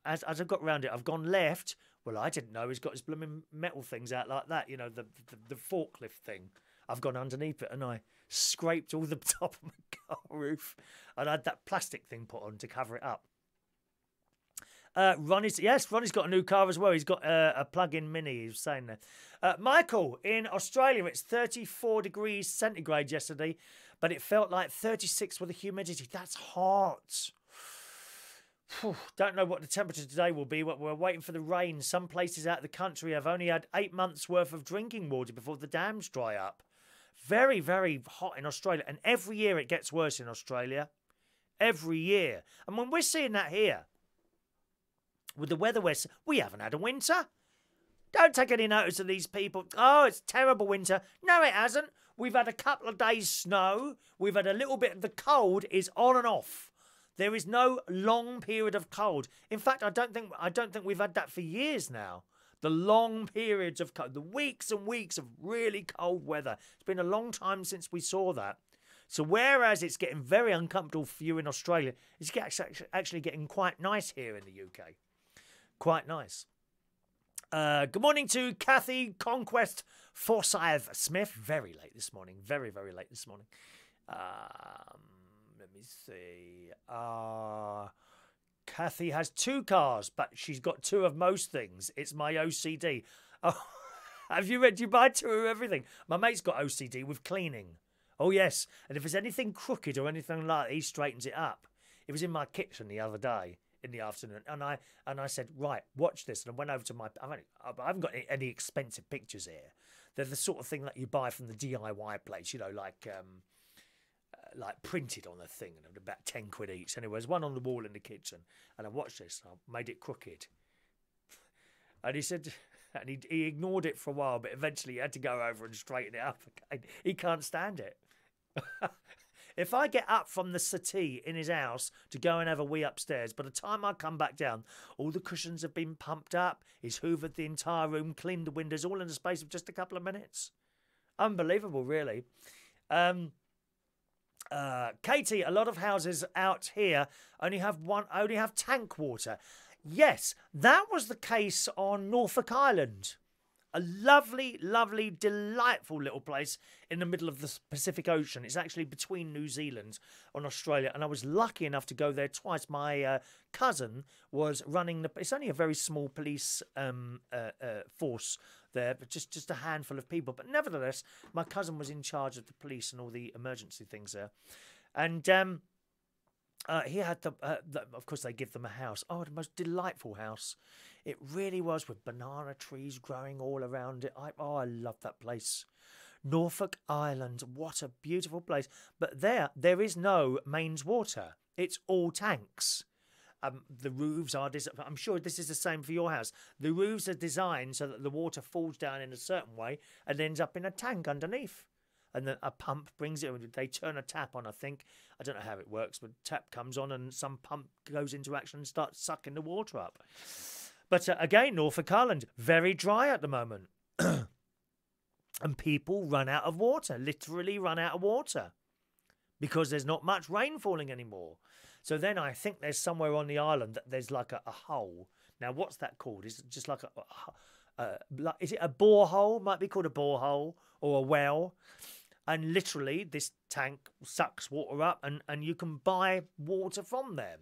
as I've got around it, I've gone left. Well, I didn't know he's got his blooming metal things out like that, you know, the forklift thing. I've gone underneath it, and I scraped all the top of my car roof, and I had that plastic thing put on to cover it up. Ronnie's got a new car as well. He's got a plug-in Mini, he was saying there. Michael, in Australia, it's 34 degrees centigrade yesterday, but it felt like 36 with the humidity. That's hot. Don't know what the temperature today will be. We're waiting for the rain. Some places out of the country have only had 8 months' worth of drinking water before the dams dry up. Very, very hot in Australia. And every year it gets worse in Australia. Every year. And when we're seeing that here, with the weather, we haven't had a winter. Don't take any notice of these people. Oh, it's terrible winter. No, it hasn't. We've had a couple of days snow. We've had a little bit of the cold is on and off. There is no long period of cold. In fact, I don't think we've had that for years now. The long periods of cold, the weeks and weeks of really cold weather. It's been a long time since we saw that. So whereas it's getting very uncomfortable for you in Australia, it's actually getting quite nice here in the UK. Quite nice. Good morning to Kathy Conquest Forsyth Smith. Very late this morning. Very, very late this morning. Let me see. Kathy has 2 cars, but she's got 2 of most things. It's my OCD. Oh, have you read? You buy 2 of everything. My mate's got OCD with cleaning. Oh, yes. And if there's anything crooked or anything like that, he straightens it up. It was in my kitchen the other day in the afternoon, and I said, right, watch this. And I went over to I haven't got any expensive pictures here. They're the sort of thing that you buy from the DIY place, you know, like printed on a thing, and about 10 quid each. Anyway, there's one on the wall in the kitchen, and I watched this. I made it crooked, and he said, and he ignored it for a while, but eventually he had to go over and straighten it up again. He can't stand it. If I get up from the settee in his house to go and have a wee upstairs, by the time I come back down, all the cushions have been pumped up. He's hoovered the entire room, cleaned the windows, all in the space of just a couple of minutes. Unbelievable, really. Katie, a lot of houses out here only have tank water. Yes, that was the case on Norfolk Island. A lovely, lovely, delightful little place in the middle of the Pacific Ocean. It's actually between New Zealand and Australia, and I was lucky enough to go there twice. My cousin was running it's only a very small police force there, but just a handful of people. But nevertheless, my cousin was in charge of the police and all the emergency things there. And he had of course, they give them a house. Oh, the most delightful house. It really was, with banana trees growing all around it. I love that place. Norfolk Island, what a beautiful place. But there is no mains water. It's all tanks. The roofs are, I'm sure this is the same for your house. The roofs are designed so that the water falls down in a certain way and ends up in a tank underneath. And then a pump brings it. They turn a tap on, I think. I don't know how it works, but tap comes on and some pump goes into action and starts sucking the water up. But again, Norfolk Island, very dry at the moment. And people run out of water, literally run out of water. because there's not much rain falling anymore. So then I think there's somewhere on the island that there's like a hole. Now, what's that called? Is it just like is it a borehole? Might be called a borehole or a well. And literally, this tank sucks water up, and you can buy water from them.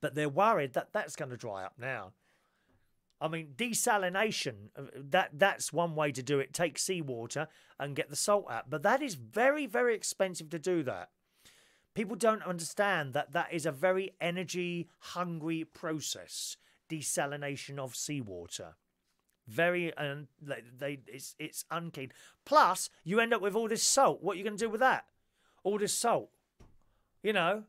But they're worried that that's going to dry up now. I mean, desalination, that's one way to do it. Take seawater and get the salt out. But that is very, very expensive to do that. People don't understand that that is a very energy-hungry process, desalination of seawater. Very, and it's unkeen. Plus, you end up with all this salt. What are you going to do with that? All this salt. You know,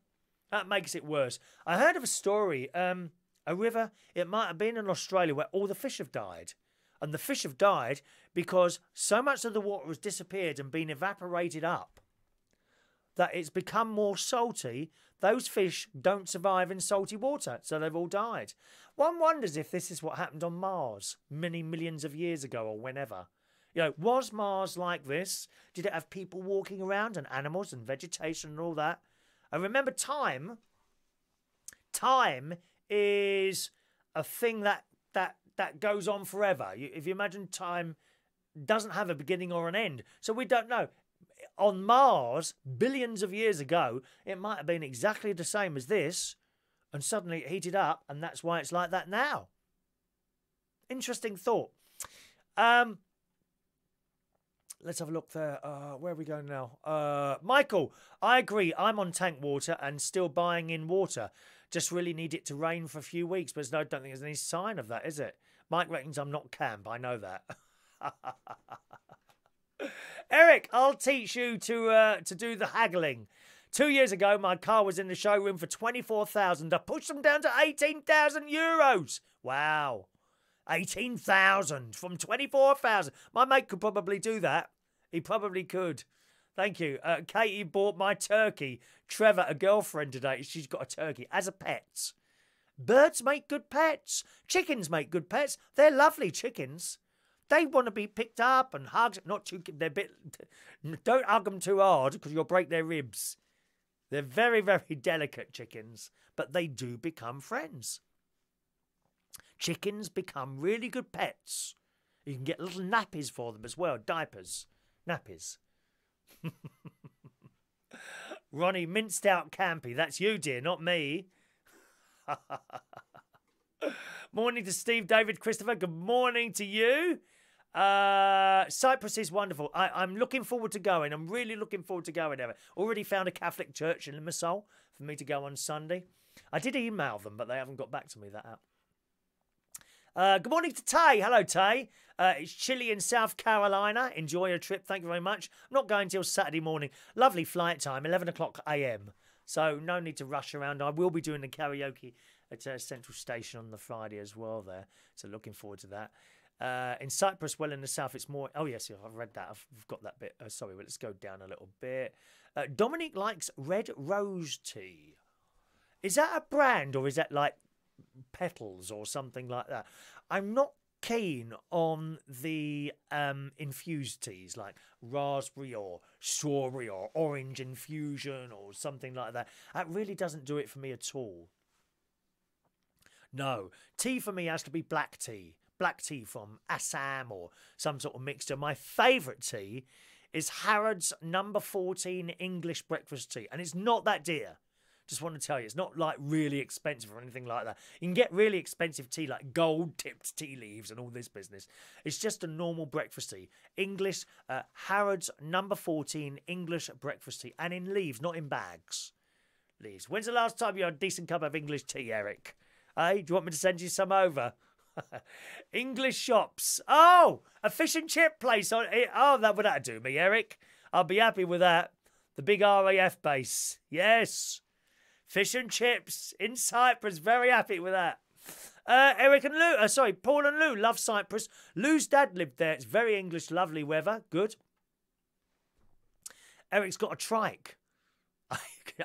that makes it worse. I heard of a story, a river, it might have been in Australia, where all the fish have died. And the fish have died because so much of the water has disappeared and been evaporated up that it's become more salty. Those fish don't survive in salty water, so they've all died. One wonders if this is what happened on Mars many millions of years ago or whenever. You know, was Mars like this? Did it have people walking around and animals and vegetation and all that? I remember time is a thing that goes on forever. If you imagine time doesn't have a beginning or an end, so we don't know. On Mars, billions of years ago, it might have been exactly the same as this, and suddenly it heated up, and that's why it's like that now. Interesting thought. Let's have a look there. Where are we going now? Michael, I agree. I'm on tank water and still buying in water. Just really need it to rain for a few weeks, but I don't think there's any sign of that, is it? Mike reckons I'm not camp. I know that. Eric, I'll teach you to do the haggling. 2 years ago, my car was in the showroom for 24,000. I pushed them down to 18,000 euros. Wow. 18,000 from 24,000. My mate could probably do that. He probably could. Thank you. Katie bought my turkey. Trevor, a girlfriend today. She's got a turkey as a pet. Birds make good pets. Chickens make good pets. They're lovely chickens. They want to be picked up and hugged. Not too. Don't hug them too hard because you'll break their ribs. They're very, very delicate chickens, but they do become friends. Chickens become really good pets. You can get little nappies for them as well. Diapers. Nappies. Ronnie, minced out campy. That's you, dear, not me. Morning to Steve, David, Christopher. Good morning to you. Cyprus is wonderful. I'm looking forward to going. I'm really looking forward to going there. Already found a Catholic church in Limassol for me to go on Sunday. I did email them, but they haven't got back to me that out. Good morning to Tay. Hello, Tay. It's chilly in South Carolina. Enjoy your trip. Thank you very much. I'm not going till Saturday morning. Lovely flight time, 11 o'clock a.m. So no need to rush around. I will be doing the karaoke at Central Station on the Friday as well there. So looking forward to that. In Cyprus, well in the south, it's more... Oh, yes, I've read that. I've got that bit. Sorry, well, let's go down a little bit. Dominic likes red rose tea. Is that a brand or is that like petals or something like that? I'm not keen on the infused teas like raspberry or strawberry or orange infusion or something like that. That really doesn't do it for me at all. No, tea for me has to be black tea. Black tea from Assam or some sort of mixture. My favourite tea is Harrods number 14 English breakfast tea. And it's not that dear. Just want to tell you, it's not like really expensive or anything like that. You can get really expensive tea like gold-tipped tea leaves and all this business. It's just a normal breakfast tea. English, Harrods number 14 English breakfast tea. And in leaves, not in bags. Leaves. When's the last time you had a decent cup of English tea, Eric? Hey, do you want me to send you some over? English shops. Oh, a fish and chip place. Oh, that'd do me, Eric. I'll be happy with that. The big RAF base. Yes. Fish and chips in Cyprus. Very happy with that. Eric and Lou. Paul and Lou love Cyprus. Lou's dad lived there. It's very English, lovely weather. Good. Eric's got a trike.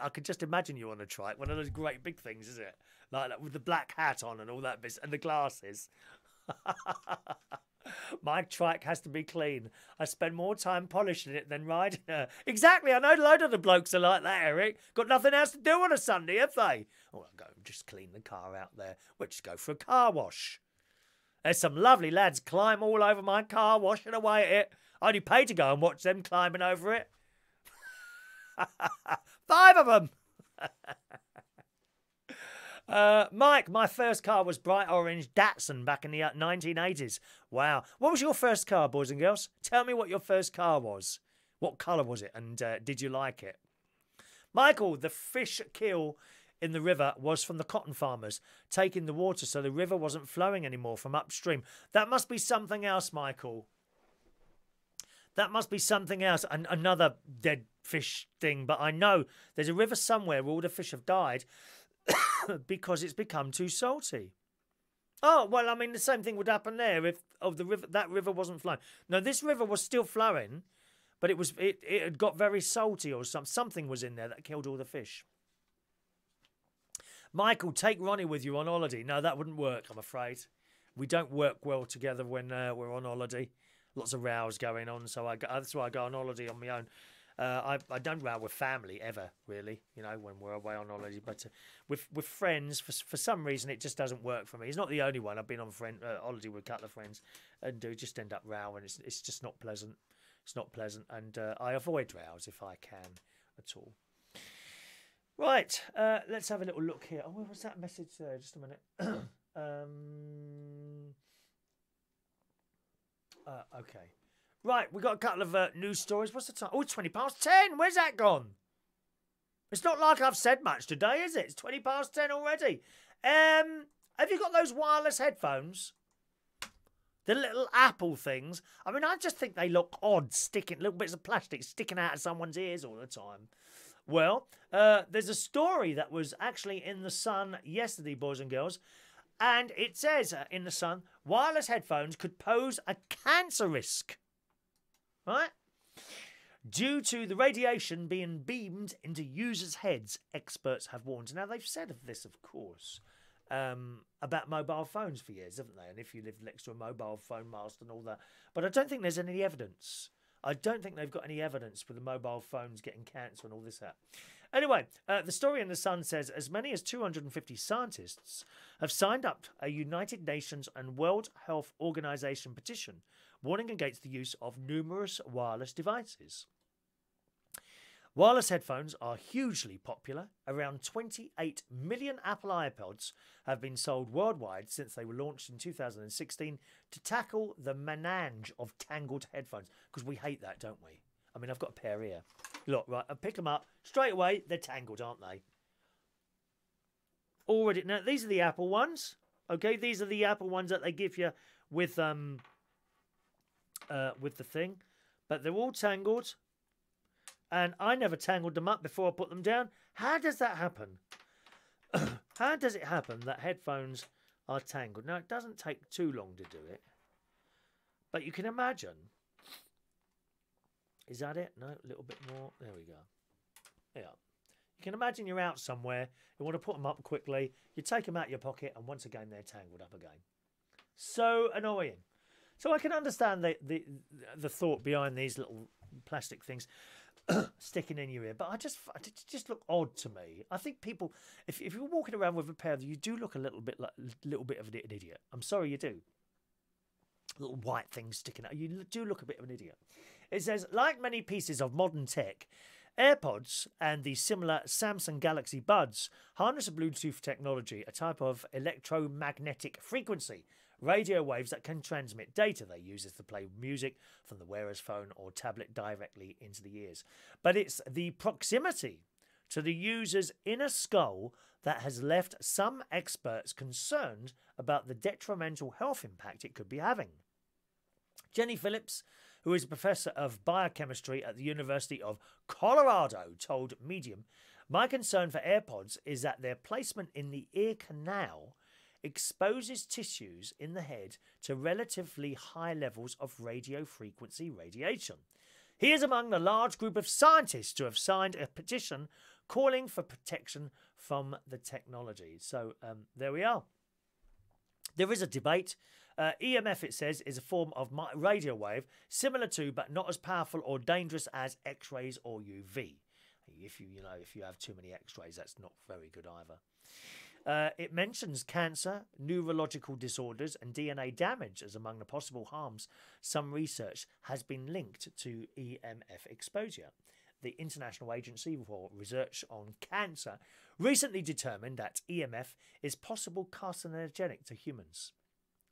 I could just imagine you on a trike. One of those great big things, is it? Like that with the black hat on and all that business and the glasses. My trike has to be clean. I spend more time polishing it than riding her. Exactly, I know a load of the blokes are like that, Eric. Got nothing else to do on a Sunday, have they? Oh, I'll go and just clean the car out there. We'll just go for a car wash. There's some lovely lads climb all over my car, washing away at it. I only pay to go and watch them climbing over it. 5 of them. Mike, my first car was bright orange Datsun back in the 1980s. Wow. What was your first car, boys and girls? Tell me what your first car was. What colour was it, and did you like it? Michael, the fish kill in the river was from the cotton farmers taking the water so the river wasn't flowing anymore from upstream. That must be something else, Michael. That must be something else, another dead fish thing. But I know there's a river somewhere where all the fish have died because it's become too salty. Oh, well, I mean, the same thing would happen there if that river wasn't flowing. No, this river was still flowing, but it had got very salty or something was in there that killed all the fish. Michael, take Ronnie with you on holiday. No, that wouldn't work, I'm afraid. We don't work well together when we're on holiday. Lots of rows going on, so that's why I go on holiday on my own. I don't row with family ever, really, you know, when we're away on holiday. But with friends, for some reason, it just doesn't work for me. He's not the only one. I've been on holiday with a couple of friends and just end up rowing. It's just not pleasant. It's not pleasant, and I avoid rows if I can at all. Right, let's have a little look here. Oh, where was that message there? Just a minute. Okay. Right, we've got a couple of news stories. What's the time? Oh, it's 10:20. Where's that gone? It's not like I've said much today, is it? It's 10:20 already. Have you got those wireless headphones? The little Apple things. I mean, I just think they look odd, little bits of plastic sticking out of someone's ears all the time. Well, there's a story that was actually in The Sun yesterday, boys and girls. And it says in The Sun, wireless headphones could pose a cancer risk. Right? Due to the radiation being beamed into users' heads, experts have warned. Now, they've said of this, of course, about mobile phones for years, haven't they? And if you live next to a mobile phone mast and all that. But I don't think there's any evidence. I don't think they've got any evidence for the mobile phones getting cancer and all this out. Anyway, the story in The Sun says as many as 250 scientists have signed up a United Nations and World Health Organization petition warning against the use of numerous wireless devices. Wireless headphones are hugely popular. Around 28 million Apple iPods have been sold worldwide since they were launched in 2016 to tackle the menagerie of tangled headphones. Because we hate that, don't we? I mean, I've got a pair here. Look, right, I pick them up straight away. They're tangled, aren't they? Already, now these are the Apple ones. Okay, these are the Apple ones that they give you with the thing, but they're all tangled. And I never tangled them up before I put them down. How does that happen? How does it happen that headphones are tangled? Now, it doesn't take too long to do it. But you can imagine. Is that it? No, a little bit more. There we go. Yeah. You can imagine you're out somewhere. You want to put them up quickly. You take them out of your pocket. And once again, they're tangled up again. So annoying. So I can understand the thought behind these little plastic things sticking in your ear, but it just look odd to me. I think people, if you're walking around with a pair of them, you do look a little bit of an idiot. I'm sorry, you do. Little white things sticking out. You do look a bit of an idiot. It says, like many pieces of modern tech, AirPods and the similar Samsung Galaxy Buds harness a Bluetooth technology, a type of electromagnetic frequency, radio waves that can transmit data. They use this to play music from the wearer's phone or tablet directly into the ears. But it's the proximity to the user's inner skull that has left some experts concerned about the detrimental health impact it could be having. Jenny Phillips, who is a professor of biochemistry at the University of Colorado, told Medium, "My concern for AirPods is that their placement in the ear canal exposes tissues in the head to relatively high levels of radio frequency radiation. He is among the large group of scientists who have signed a petition calling for protection from the technology." So there we are. There is a debate EMF, it says, is a form of radio wave similar to but not as powerful or dangerous as X-rays or UV. If you have too many X-rays, that's not very good either. It mentions cancer, neurological disorders, and DNA damage as among the possible harms. Some research has been linked to EMF exposure. The International Agency for Research on Cancer recently determined that EMF is possible carcinogenic to humans.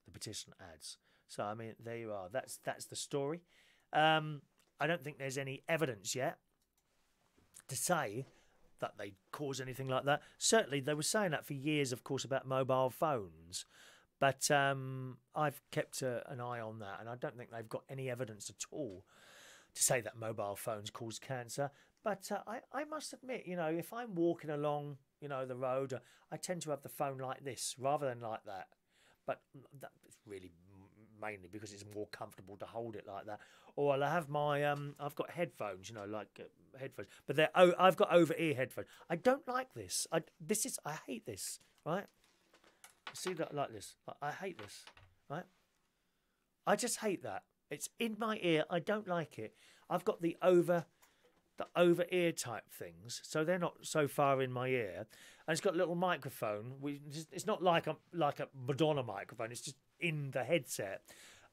The petition adds. So, I mean, there you are. That's the story. I don't think there's any evidence yet to say that they cause anything like that. Certainly, they were saying that for years, of course, about mobile phones. But I've kept an eye on that, and I don't think they've got any evidence at all to say that mobile phones cause cancer. But I must admit, if I'm walking along, the road, I tend to have the phone like this rather than like that. But that's really mainly because it's more comfortable to hold it like that. Or I'll have my I've got headphones, headphones, but I've got over-ear headphones. I don't like this. I hate this. Right? See that like this? I hate this. Right? I just hate that. It's in my ear. I don't like it. I've got the over-ear type things, so they're not so far in my ear. And it's got a little microphone. It's not like a Madonna microphone. It's just in the headset.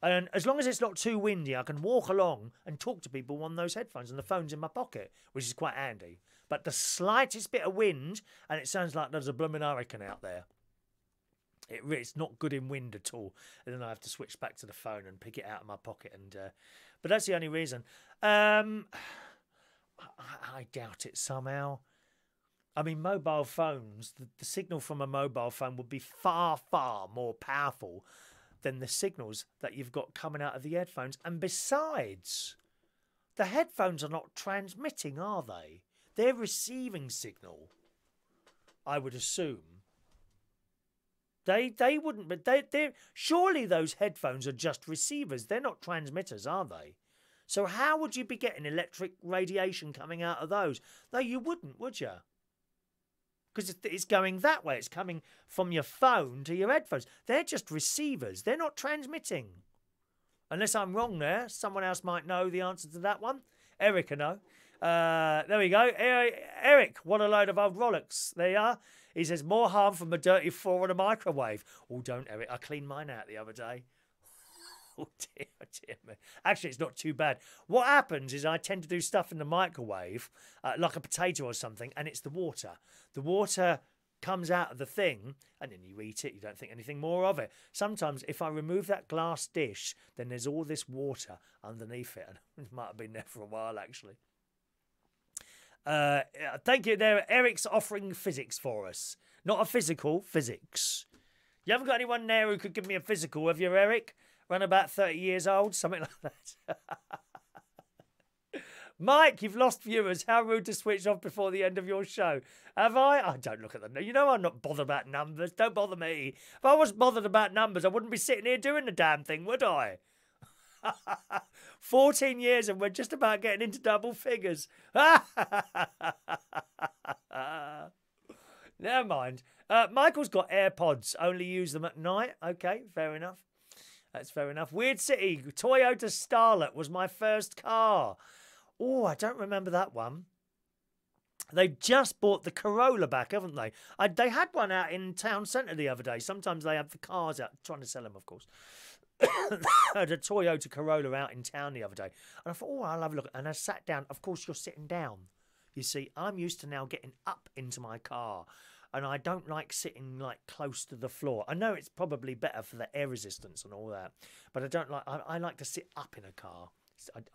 And as long as it's not too windy, I can walk along and talk to people on those headphones, and the phone's in my pocket, which is quite handy. But the slightest bit of wind, and it sounds like there's a blooming hurricane out there. It's not good in wind at all. And then I have to switch back to the phone and pick it out of my pocket. But that's the only reason. I doubt it somehow. I mean, mobile phones, the signal from a mobile phone would be far, far more powerful than the signals that you've got coming out of the headphones. And besides, the headphones are not transmitting, are they? They're receiving signal, I would assume. They wouldn't, but they surely those headphones are just receivers. They're not transmitters, are they? So how would you be getting electric radiation coming out of those? No, you wouldn't, would you? Because it's going that way. It's coming from your phone to your headphones. They're just receivers. They're not transmitting. Unless I'm wrong there. Someone else might know the answer to that one. Eric, I know. There we go. Eric, what a load of old rollicks. There you are. He says, more harm from a dirty four in a microwave. Oh, don't, Eric. I cleaned mine out the other day. Oh, dear me. Actually, it's not too bad. What happens is I tend to do stuff in the microwave, like a potato or something, and it's the water. The water comes out of the thing, and then you eat it. You don't think anything more of it. Sometimes, if I remove that glass dish, then there's all this water underneath it. And it might have been there for a while, actually. Thank you there. Eric's offering physics for us. Not a physical, physics. You haven't got anyone there who could give me a physical, have you, Eric? Run about 30 years old, something like that. Mike, you've lost viewers. How rude to switch off before the end of your show. Have I? I don't look at them. You know I'm not bothered about numbers. Don't bother me. If I was bothered about numbers, I wouldn't be sitting here doing the damn thing, would I? 14 years and we're just about getting into double figures. Never mind. Michael's got AirPods. Only use them at night. Okay, fair enough. That's fair enough. Weird City. Toyota Starlet was my first car. Oh, I don't remember that one. They just bought the Corolla back, haven't they? They had one out in town centre the other day. Sometimes they have the cars out, trying to sell them, of course. Had a Toyota Corolla out in town the other day. And I thought, oh, I'll have a look. And I sat down. Of course, you're sitting down. You see, I'm used to now getting up into my car. And I don't like sitting like close to the floor. I know it's probably better for the air resistance and all that. But I don't like, I like to sit up in a car.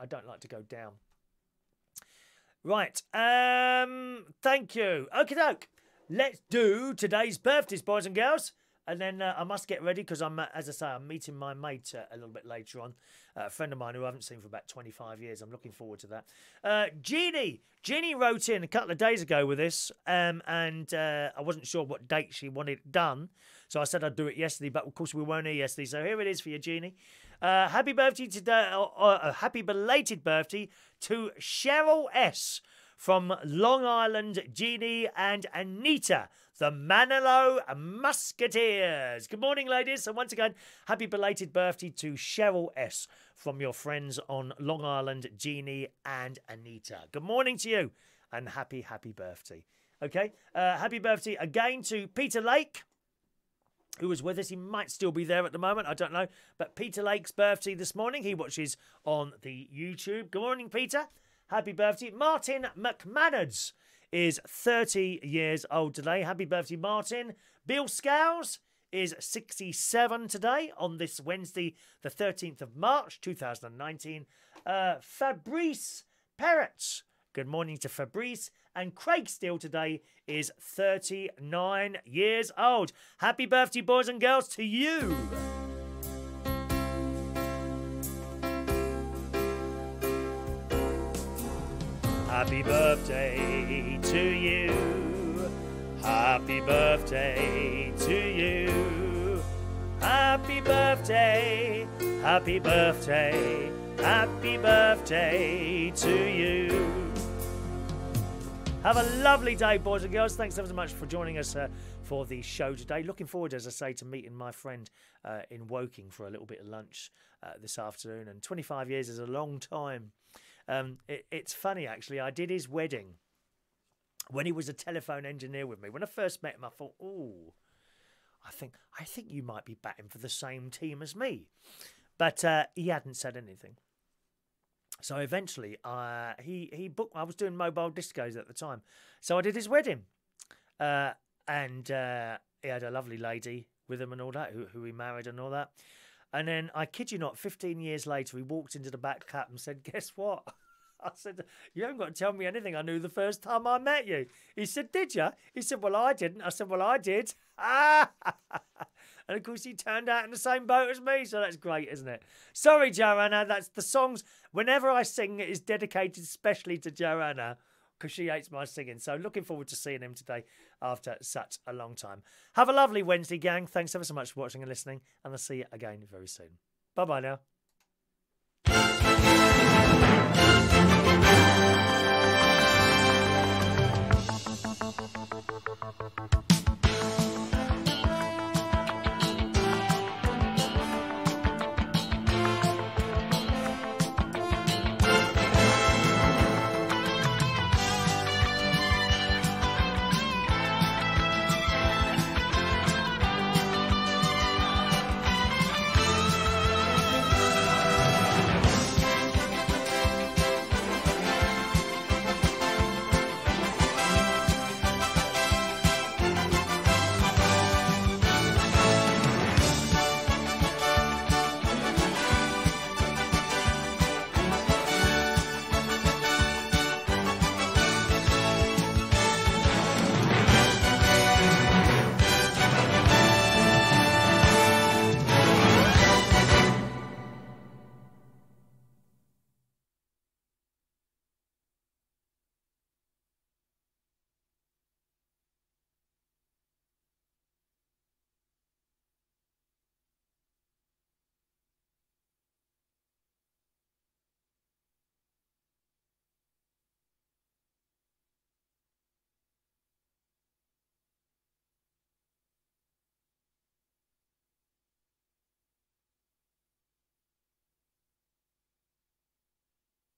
I don't like to go down. Right. Thank you. Okie doke. Let's do today's birthdays, boys and girls. And then I must get ready because I'm, as I say, I'm meeting my mate a little bit later on. A friend of mine who I haven't seen for about 25 years. I'm looking forward to that. Jeannie wrote in a couple of days ago with this, and I wasn't sure what date she wanted it done. So I said I'd do it yesterday, but of course we weren't here yesterday. So here it is for you, Jeannie. Happy birthday today, happy belated birthday to Cheryl S, from Long Island, Jeannie and Anita, the Manilow Musketeers. Good morning, ladies. And once again, happy belated birthday to Cheryl S from your friends on Long Island, Jeannie and Anita. Good morning to you and happy birthday. Okay, happy birthday again to Peter Lake, who was with us. He might still be there at the moment, I don't know. But Peter Lake's birthday this morning. He watches on the YouTube. Good morning, Peter. Happy birthday. Martin McManards is 30 years old today. Happy birthday, Martin. Bill Scowls is 67 today on this Wednesday, the 13th of March, 2019. Fabrice Perrett. Good morning to Fabrice. And Craig Steele today is 39 years old. Happy birthday, boys and girls, to you. Happy birthday to you. Happy birthday to you. Happy birthday. Happy birthday. Happy birthday to you. Have a lovely day, boys and girls. Thanks ever so much for joining us for the show today. Looking forward, as I say, to meeting my friend in Woking for a little bit of lunch this afternoon. And 25 years is a long time. It's funny, actually. I did his wedding when he was a telephone engineer with me. When I first met him, I thought, oh, I think you might be batting for the same team as me. But he hadn't said anything. So eventually, he booked. I was doing mobile discos at the time, so I did his wedding, and he had a lovely lady with him and all that, who he married and all that. And then, I kid you not, 15 years later, he walked into the back cap and said, "Guess what?" I said, "You haven't got to tell me anything. I knew the first time I met you." He said, "Did you?" He said, "Well, I didn't." I said, "Well, I did." And of course, he turned out in the same boat as me, so that's great, isn't it? Sorry, Joanna, that's the songs. Whenever I sing, it is dedicated especially to Joanna, because she hates my singing. So looking forward to seeing him today after such a long time. Have a lovely Wednesday, gang. Thanks ever so much for watching and listening, and I'll see you again very soon. Bye-bye now.